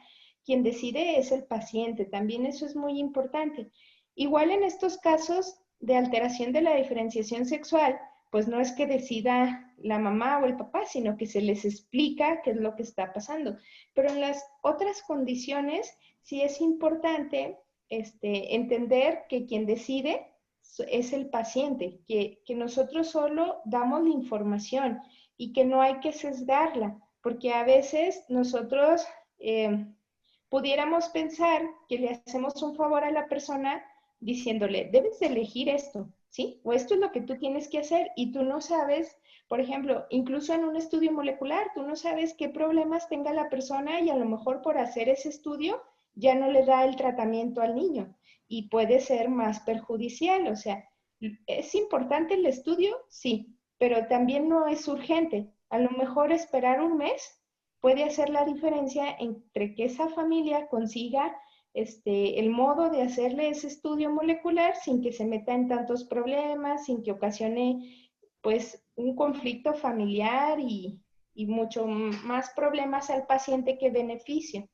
Speaker 2: quien decide es el paciente. También eso es muy importante. Igual en estos casos de alteración de la diferenciación sexual, pues no es que decida la mamá o el papá, sino que se les explica qué es lo que está pasando. Pero en las otras condiciones sí es importante entender que quien decide es el paciente, que nosotros solo damos la información y que no hay que sesgarla, porque a veces nosotros pudiéramos pensar que le hacemos un favor a la persona diciéndole, debes de elegir esto, ¿sí? O esto es lo que tú tienes que hacer y tú no sabes, por ejemplo, incluso en un estudio molecular, tú no sabes qué problemas tenga la persona y a lo mejor por hacer ese estudio ya no le da el tratamiento al niño y puede ser más perjudicial. O sea, ¿es importante el estudio? Sí, pero también no es urgente. A lo mejor esperar un mes puede hacer la diferencia entre que esa familia consiga el modo de hacerle ese estudio molecular sin que se meta en tantos problemas, sin que ocasione pues un conflicto familiar y mucho más problemas al paciente que beneficio.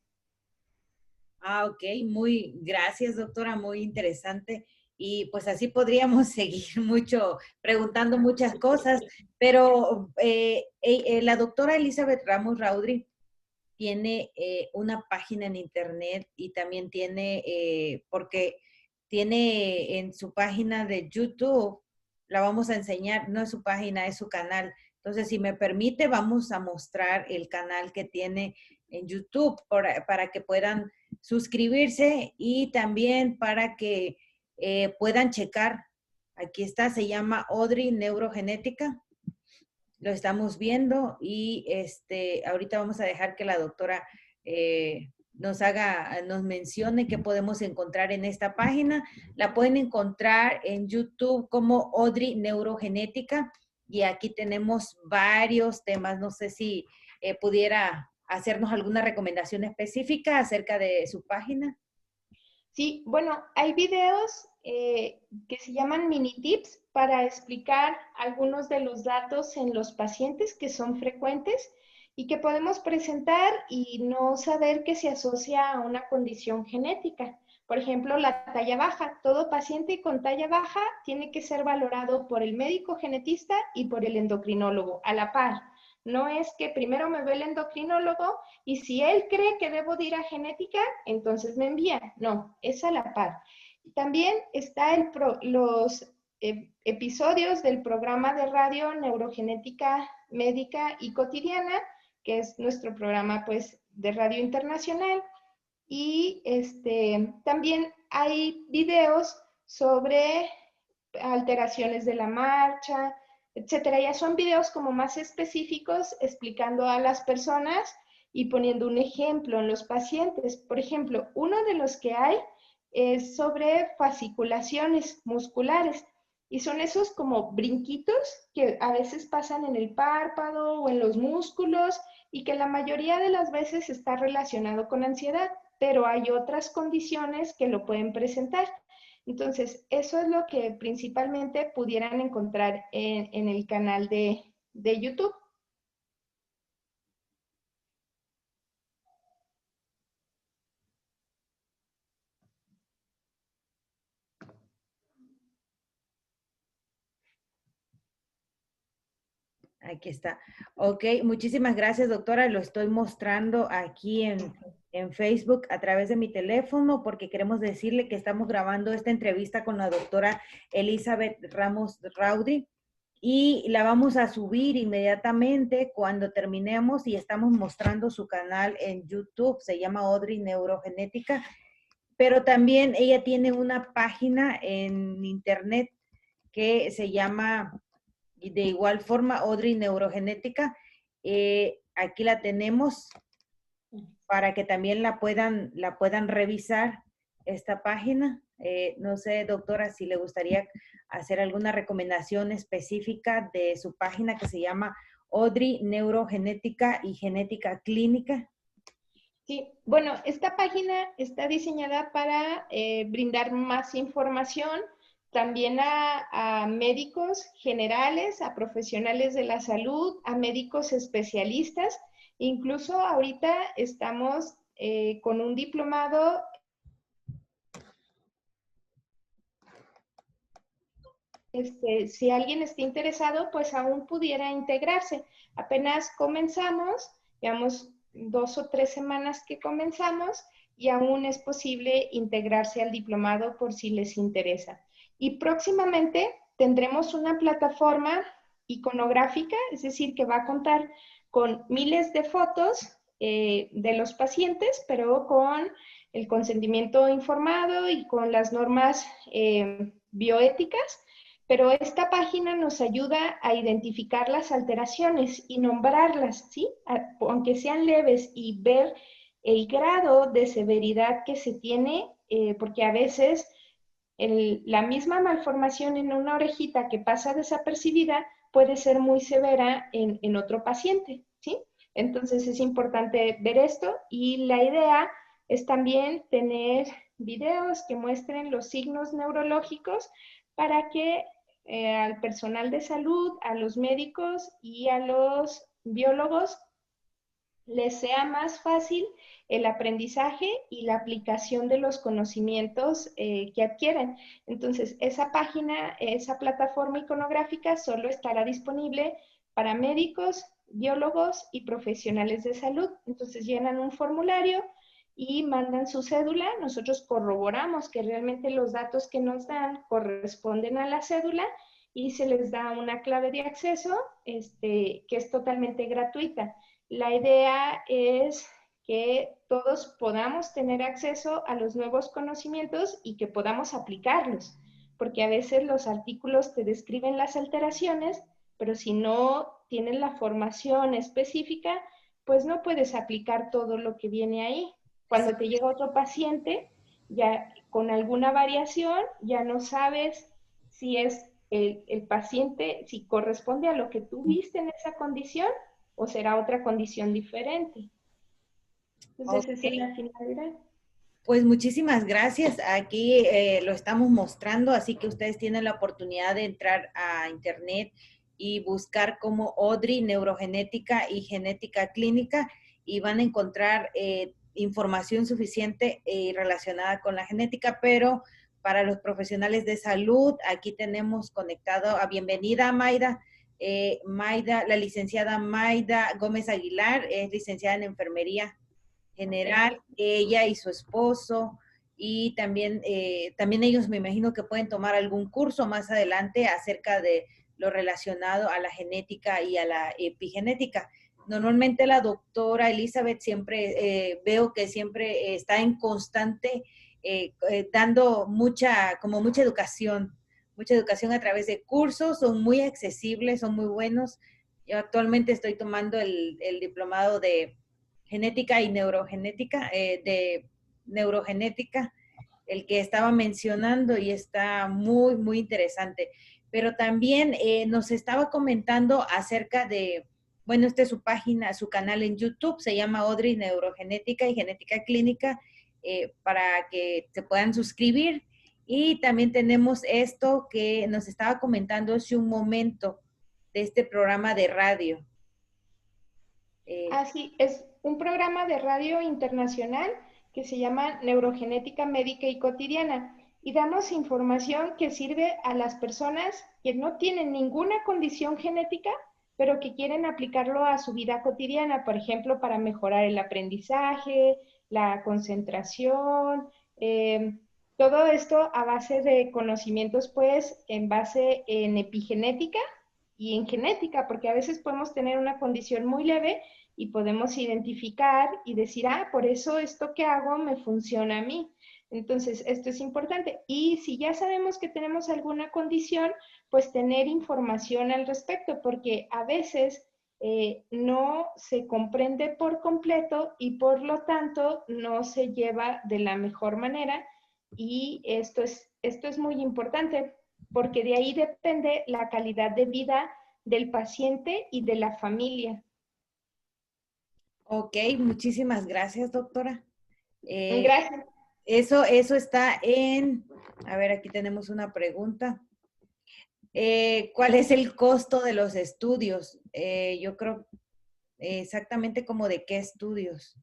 Speaker 1: Ah, ok, muy, gracias, doctora, muy interesante. Y pues así podríamos seguir mucho, preguntando muchas cosas, pero la doctora Elizabeth Ramos Raudri tiene una página en internet y también tiene, porque tiene en su página de YouTube, la vamos a enseñar, no es su página, es su canal. Entonces, si me permite, vamos a mostrar el canal que tiene en YouTube para que puedan suscribirse y también para que puedan checar. Aquí está, se llama Audrey Neurogenética. Lo estamos viendo y ahorita vamos a dejar que la doctora nos mencione qué podemos encontrar en esta página. La pueden encontrar en YouTube como Audrey Neurogenética y aquí tenemos varios temas. No sé si pudiera hacernos alguna recomendación específica acerca de su página.
Speaker 2: Sí, bueno, hay videos que se llaman mini tips para explicar algunos de los datos en los pacientes que son frecuentes y que podemos presentar y no saber que se asocia a una condición genética. Por ejemplo, la talla baja. Todo paciente con talla baja tiene que ser valorado por el médico genetista y por el endocrinólogo a la par. No es que primero me ve el endocrinólogo y si él cree que debo de ir a genética, entonces me envía. No, es a la par. También está los episodios del programa de radio Neurogenética Médica y Cotidiana, que es nuestro programa pues de radio internacional. Y también hay videos sobre alteraciones de la marcha, etcétera. Ya son videos como más específicos explicando a las personas y poniendo un ejemplo en los pacientes. Por ejemplo, uno de los que hay es sobre fasciculaciones musculares y son esos como brinquitos que a veces pasan en el párpado o en los músculos y que la mayoría de las veces está relacionado con ansiedad, pero hay otras condiciones que lo pueden presentar. Entonces, eso es lo que principalmente pudieran encontrar en el canal de YouTube.
Speaker 1: Aquí está. Ok, muchísimas gracias, doctora. Lo estoy mostrando aquí en Facebook a través de mi teléfono porque queremos decirle que estamos grabando esta entrevista con la doctora Elizabeth Ramos Raudri y la vamos a subir inmediatamente cuando terminemos y estamos mostrando su canal en YouTube. Se llama Audrey Neurogenética, pero también ella tiene una página en internet que se llama y de igual forma, Audrey Neurogenética, aquí la tenemos para que también la puedan revisar esta página. No sé, doctora, si le gustaría hacer alguna recomendación específica de su página que se llama Audrey Neurogenética y Genética Clínica.
Speaker 2: Sí, bueno, esta página está diseñada para brindar más información también a médicos generales, a profesionales de la salud, a médicos especialistas. Incluso ahorita estamos con un diplomado. Si alguien está interesado, pues aún pudiera integrarse. Apenas comenzamos, llevamos 2 o 3 semanas que comenzamos y aún es posible integrarse al diplomado por si les interesa. Y próximamente tendremos una plataforma iconográfica, es decir, que va a contar con miles de fotos de los pacientes, pero con el consentimiento informado y con las normas bioéticas pero esta página nos ayuda a identificar las alteraciones y nombrarlas, ¿sí? Aunque sean leves, y ver el grado de severidad que se tiene, porque a veces la misma malformación en una orejita que pasa desapercibida puede ser muy severa en otro paciente, ¿sí? Entonces es importante ver esto, y la idea es también tener videos que muestren los signos neurológicos para que al personal de salud, a los médicos y a los biólogos les sea más fácil el aprendizaje y la aplicación de los conocimientos que adquieren. Entonces, esa página, esa plataforma iconográfica solo estará disponible para médicos, biólogos y profesionales de salud. Entonces, llenan un formulario y mandan su cédula. Nosotros corroboramos que realmente los datos que nos dan corresponden a la cédula y se les da una clave de acceso que es totalmente gratuita. La idea es que todos podamos tener acceso a los nuevos conocimientos y que podamos aplicarlos, porque a veces los artículos te describen las alteraciones, pero si no tienes la formación específica, pues no puedes aplicar todo lo que viene ahí. Cuando te llega otro paciente, ya con alguna variación, ya no sabes si es el paciente, si corresponde a lo que tú viste en esa condición o será otra condición diferente. Entonces, esa es
Speaker 1: Ok.
Speaker 2: la finalidad.
Speaker 1: Pues muchísimas gracias. Aquí lo estamos mostrando, así que ustedes tienen la oportunidad de entrar a internet y buscar como Odri Neurogenética y Genética Clínica, y van a encontrar información suficiente relacionada con la genética, pero para los profesionales de salud, aquí tenemos conectado a bienvenida a Maida. Maida, la licenciada Maida Gómez Aguilar, es licenciada en enfermería general, ella y su esposo, y también, también ellos me imagino que pueden tomar algún curso más adelante acerca de lo relacionado a la genética y a la epigenética. Normalmente la doctora Elizabeth siempre, veo que siempre está en constante dando como mucha educación a través de cursos, son muy accesibles, son muy buenos. Yo actualmente estoy tomando el diplomado de genética y neurogenética, de neurogenética, el que estaba mencionando, y está muy, muy interesante. Pero también nos estaba comentando acerca de, bueno, esta es su página, su canal en YouTube, se llama Odri Neurogenética y Genética Clínica, para que se puedan suscribir. Y también tenemos esto que nos estaba comentando hace un momento de este programa de radio.
Speaker 2: Así es, un programa de radio internacional que se llama Neurogenética Médica y Cotidiana. Y damos información que sirve a las personas que no tienen ninguna condición genética, pero que quieren aplicarlo a su vida cotidiana, por ejemplo, para mejorar el aprendizaje, la concentración, todo esto a base de conocimientos, pues, en base en epigenética y en genética, porque a veces podemos tener una condición muy leve y podemos identificar y decir, ah, por eso esto que hago me funciona a mí. Entonces, esto es importante. Y si ya sabemos que tenemos alguna condición, pues tener información al respecto, porque a veces no se comprende por completo y por lo tanto no se lleva de la mejor manera. Y esto es muy importante, porque de ahí depende la calidad de vida del paciente y de la familia.
Speaker 1: Ok, muchísimas gracias, doctora. Eh,
Speaker 2: Gracias.
Speaker 1: eso está en, a ver, aquí tenemos una pregunta. ¿Cuál es el costo de los estudios? Yo creo exactamente como de qué estudios.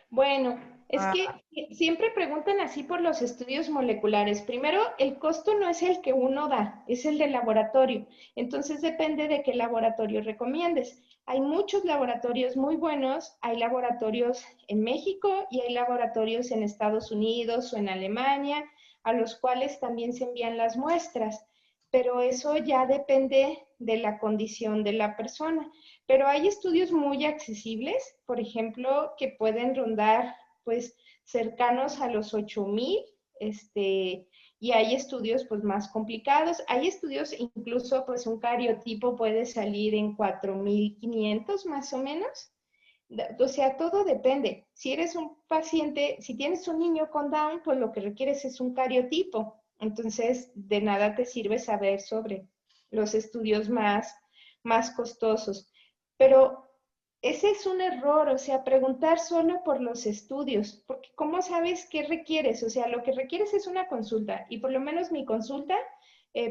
Speaker 2: Bueno, es
Speaker 1: Ah,
Speaker 2: que siempre preguntan así por los estudios moleculares. Primero, el costo no es el que uno da, es el del laboratorio. Entonces depende de qué laboratorio recomiendes. Hay muchos laboratorios muy buenos, hay laboratorios en México y hay laboratorios en Estados Unidos o en Alemania, a los cuales también se envían las muestras, pero eso ya depende de la condición de la persona. Pero hay estudios muy accesibles, por ejemplo, que pueden rondar pues cercanos a los 8,000, y hay estudios pues más complicados. Hay estudios, incluso pues un cariotipo puede salir en 4.500 más o menos. O sea, todo depende. Si eres un paciente, si tienes un niño con Down, pues lo que requieres es un cariotipo. Entonces, de nada te sirve saber sobre los estudios más costosos. Pero ese es un error, o sea, preguntar solo por los estudios, porque ¿cómo sabes qué requieres? O sea, lo que requieres es una consulta, y por lo menos mi consulta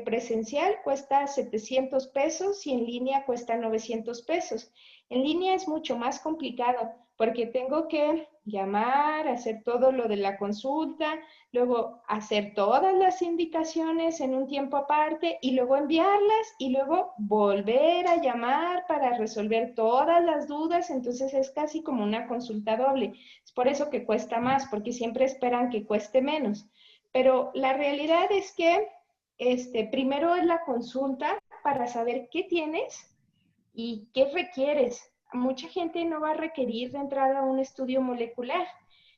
Speaker 2: presencial cuesta 700 pesos y en línea cuesta 900 pesos. En línea es mucho más complicado porque tengo que llamar, hacer todo lo de la consulta, luego hacer todas las indicaciones en un tiempo aparte y luego enviarlas y luego volver a llamar para resolver todas las dudas. Entonces es casi como una consulta doble. Es por eso que cuesta más, porque siempre esperan que cueste menos. Pero la realidad es que primero es la consulta para saber qué tienes y qué requieres. Mucha gente no va a requerir de entrada un estudio molecular,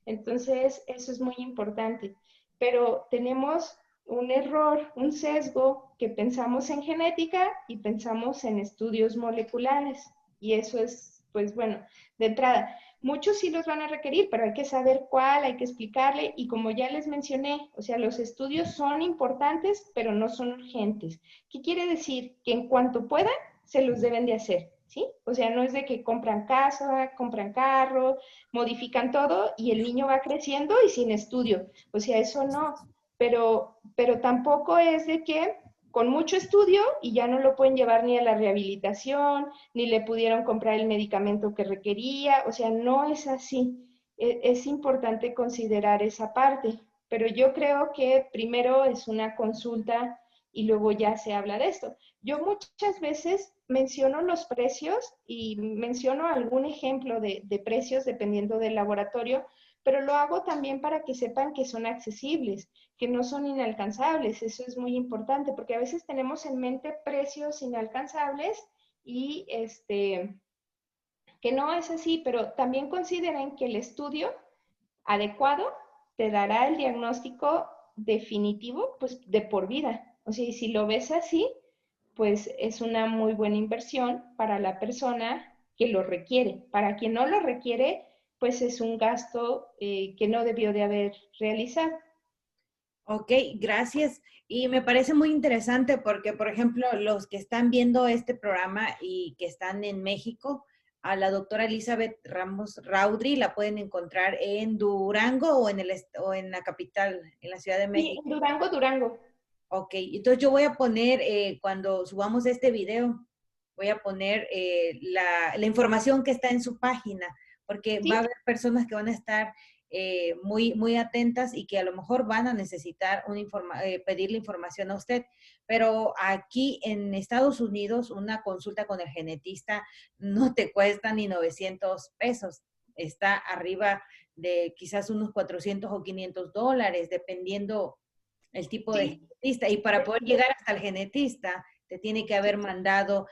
Speaker 2: entonces eso es muy importante. Pero tenemos un error, un sesgo, que pensamos en genética y pensamos en estudios moleculares. Y eso es, pues bueno, de entrada. Muchos sí los van a requerir, pero hay que saber cuál, hay que explicarle. Y como ya les mencioné, o sea, los estudios son importantes, pero no son urgentes. ¿Qué quiere decir? Que en cuanto puedan, se los deben de hacer, ¿sí? O sea, no es de que compran casa, compran carro, modifican todo y el niño va creciendo y sin estudio. O sea, eso no. Pero tampoco es de que con mucho estudio y ya no lo pueden llevar ni a la rehabilitación, ni le pudieron comprar el medicamento que requería. O sea, no es así. Es importante considerar esa parte. Pero yo creo que primero es una consulta y luego ya se habla de esto. Yo muchas veces menciono los precios y menciono algún ejemplo de precios dependiendo del laboratorio, pero lo hago también para que sepan que son accesibles, que no son inalcanzables. Eso es muy importante porque a veces tenemos en mente precios inalcanzables y que no es así, pero también consideren que el estudio adecuado te dará el diagnóstico definitivo, pues de por vida. O sea, y si lo ves así, pues es una muy buena inversión para la persona que lo requiere. Para quien no lo requiere, pues es un gasto que no debió de haber realizado.
Speaker 1: Ok, gracias. Y me parece muy interesante porque, por ejemplo, los que están viendo este programa y que están en México, a la doctora Elizabeth Ramos Raudri la pueden encontrar en Durango o o en la capital, en la Ciudad de
Speaker 2: Sí,
Speaker 1: México.
Speaker 2: en Durango, Durango.
Speaker 1: Ok, entonces yo voy a poner, cuando subamos este video, voy a poner la información que está en su página, porque va a
Speaker 2: Sí,
Speaker 1: haber personas que van a estar muy atentas y que a lo mejor van a necesitar pedirle información a usted. Pero aquí en Estados Unidos, una consulta con el genetista no te cuesta ni 900 pesos. Está arriba de quizás unos 400 o $500, dependiendo el tipo de
Speaker 2: sí,
Speaker 1: genetista. Y para poder llegar hasta el genetista, te tiene que haber mandado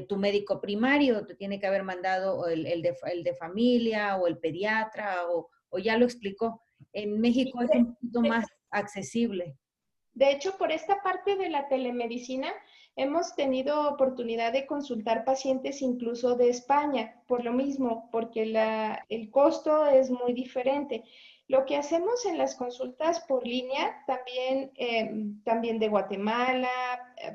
Speaker 1: tu médico primario, te tiene que haber mandado el de familia o el pediatra, o ya lo explicó. En
Speaker 2: sí.
Speaker 1: México es un poquito más accesible.
Speaker 2: De hecho, por esta parte de la telemedicina, hemos tenido oportunidad de consultar pacientes incluso de España, por lo mismo, porque el costo es muy diferente. Lo que hacemos en las consultas por línea, también de Guatemala,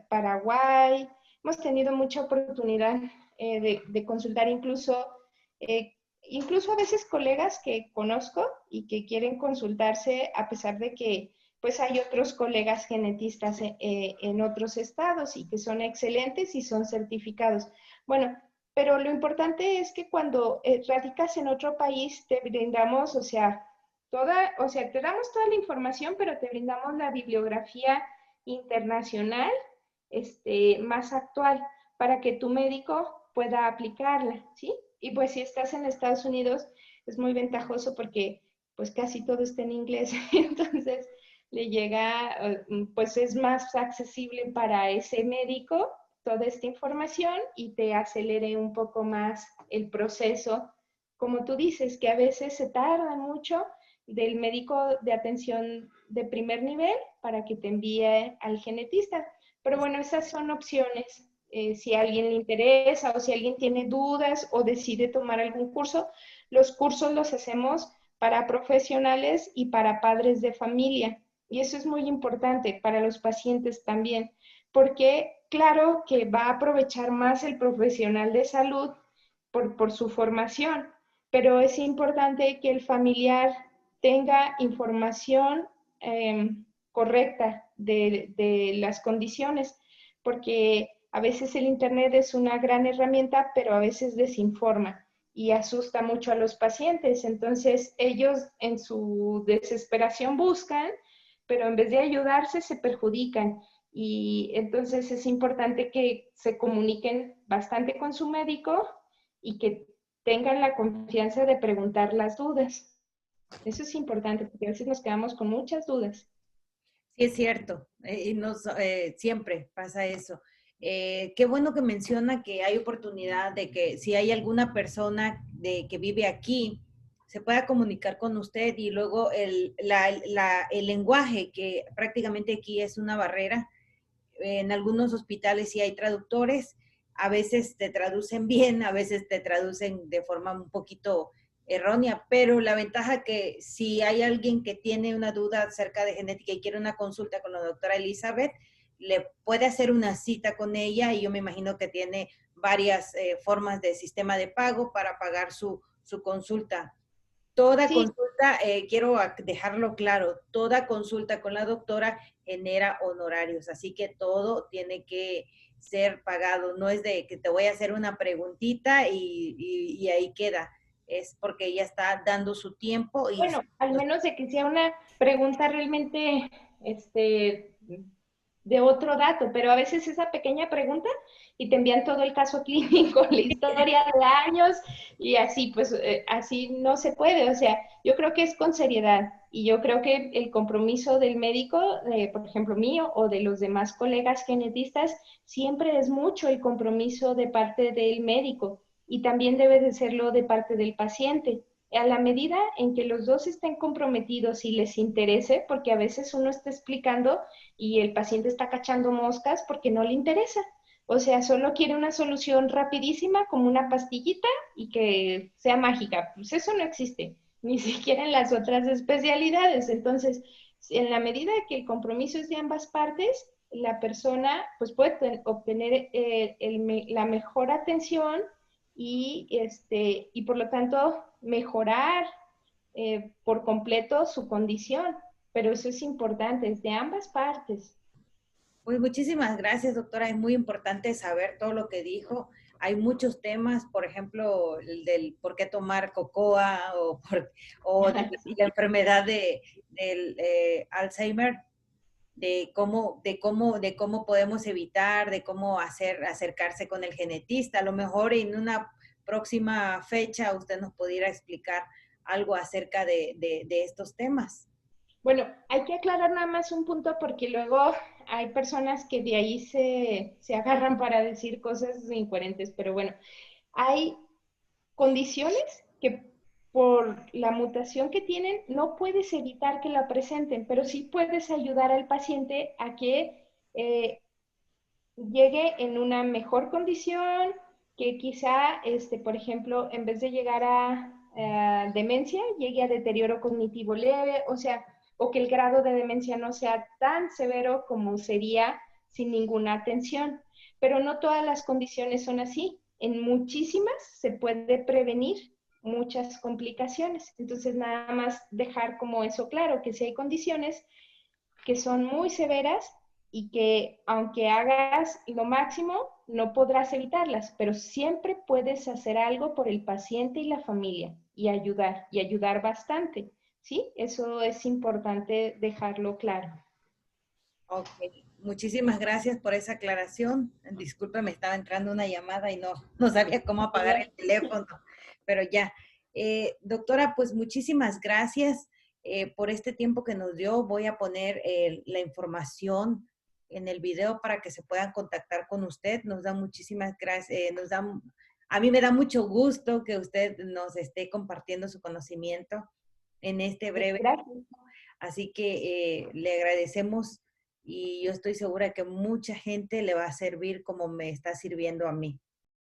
Speaker 2: Paraguay, hemos tenido mucha oportunidad de consultar eh, incluso a veces colegas que conozco y que quieren consultarse a pesar de que pues hay otros colegas genetistas en otros estados y que son excelentes y son certificados. Bueno, pero lo importante es que cuando radicas en otro país te brindamos, o sea, te damos toda la información, pero te brindamos la bibliografía internacional, más actual, para que tu médico pueda aplicarla, ¿sí? Y pues si estás en Estados Unidos, es muy ventajoso porque pues casi todo está en inglés, entonces le llega, pues es más accesible para ese médico toda esta información y te acelere un poco más el proceso. Como tú dices, que a veces se tarda mucho, del médico de atención de primer nivel para que te envíe al genetista. Pero bueno, esas son opciones. Si a alguien le interesa o si alguien tiene dudas o decide tomar algún curso, los cursos los hacemos para profesionales y para padres de familia. Y eso es muy importante para los pacientes también, porque claro que va a aprovechar más el profesional de salud por su formación, pero es importante que el familiar tenga información correcta de las condiciones, porque a veces el Internet es una gran herramienta, pero a veces desinforma y asusta mucho a los pacientes. Entonces ellos en su desesperación buscan, pero en vez de ayudarse se perjudican. Y entonces es importante que se comuniquen bastante con su médico y que tengan la confianza de preguntar las dudas. Eso es importante porque a veces nos quedamos con muchas dudas.
Speaker 1: Sí, es cierto, siempre pasa eso. Qué bueno que menciona que hay oportunidad de que si hay alguna persona que vive aquí, se pueda comunicar con usted y luego el lenguaje, que prácticamente aquí es una barrera. En algunos hospitales sí hay traductores, a veces te traducen bien, a veces te traducen de forma un poquito errónea, pero la ventaja que si hay alguien que tiene una duda acerca de genética y quiere una consulta con la doctora Elizabeth, le puede hacer una cita con ella y yo me imagino que tiene varias formas de sistema de pago para pagar su consulta. Toda
Speaker 2: Sí,
Speaker 1: consulta, quiero dejarlo claro, toda consulta con la doctora genera honorarios, así que todo tiene que ser pagado. No es de que te voy a hacer una preguntita y ahí queda. Es porque ella está dando su tiempo y
Speaker 2: bueno, al menos de que sea una pregunta realmente de otro dato, pero a veces esa pequeña pregunta y te envían todo el caso clínico, la historia de años y así, pues así no se puede. O sea, yo creo que es con seriedad y yo creo que el compromiso del médico, por ejemplo mío o de los demás colegas genetistas, siempre es mucho el compromiso de parte del médico y también debe de serlo de parte del paciente a la medida en que los dos estén comprometidos y les interese, porque a veces uno está explicando y el paciente está cachando moscas porque no le interesa. O sea, solo quiere una solución rapidísima como una pastillita y que sea mágica. Pues eso no existe, ni siquiera en las otras especialidades. Entonces, en la medida que el compromiso es de ambas partes, la persona pues puede obtener la mejor atención y por lo tanto mejorar por completo su condición. Pero eso es importante, es de ambas partes.
Speaker 1: pues muchísimas gracias, doctora. Es muy importante saber todo lo que dijo. Hay muchos temas, por ejemplo, el del por qué tomar cocoa o de la enfermedad del Alzheimer, de cómo podemos evitar, de cómo acercarse con el genetista. A lo mejor en una próxima fecha usted nos pudiera explicar algo acerca de estos temas.
Speaker 2: Bueno, hay que aclarar nada más un punto porque luego hay personas que de ahí se agarran para decir cosas incoherentes, pero bueno, hay condiciones que por la mutación que tienen no puedes evitar que la presenten, pero sí puedes ayudar al paciente a que llegue en una mejor condición, que quizá, por ejemplo, en vez de llegar a demencia, llegue a deterioro cognitivo leve, o sea, o que el grado de demencia no sea tan severo como sería sin ninguna atención. Pero no todas las condiciones son así. En muchísimas se puede prevenir muchas complicaciones. Entonces, nada más dejar como eso claro, que si hay condiciones que son muy severas y que aunque hagas lo máximo, no podrás evitarlas, pero siempre puedes hacer algo por el paciente y la familia y ayudar bastante, ¿sí? Eso es importante dejarlo claro.
Speaker 1: Ok, muchísimas gracias por esa aclaración. Disculpe, me estaba entrando una llamada y no sabía cómo apagar el teléfono, pero ya. Doctora, pues muchísimas gracias por este tiempo que nos dio. Voy a poner la información en el video para que se puedan contactar con usted. Nos da muchísimas gracias. A mí me da mucho gusto que usted nos esté compartiendo su conocimiento. en este breve.
Speaker 2: Gracias.
Speaker 1: Así que le agradecemos y yo estoy segura que mucha gente le va a servir como me está sirviendo a mí.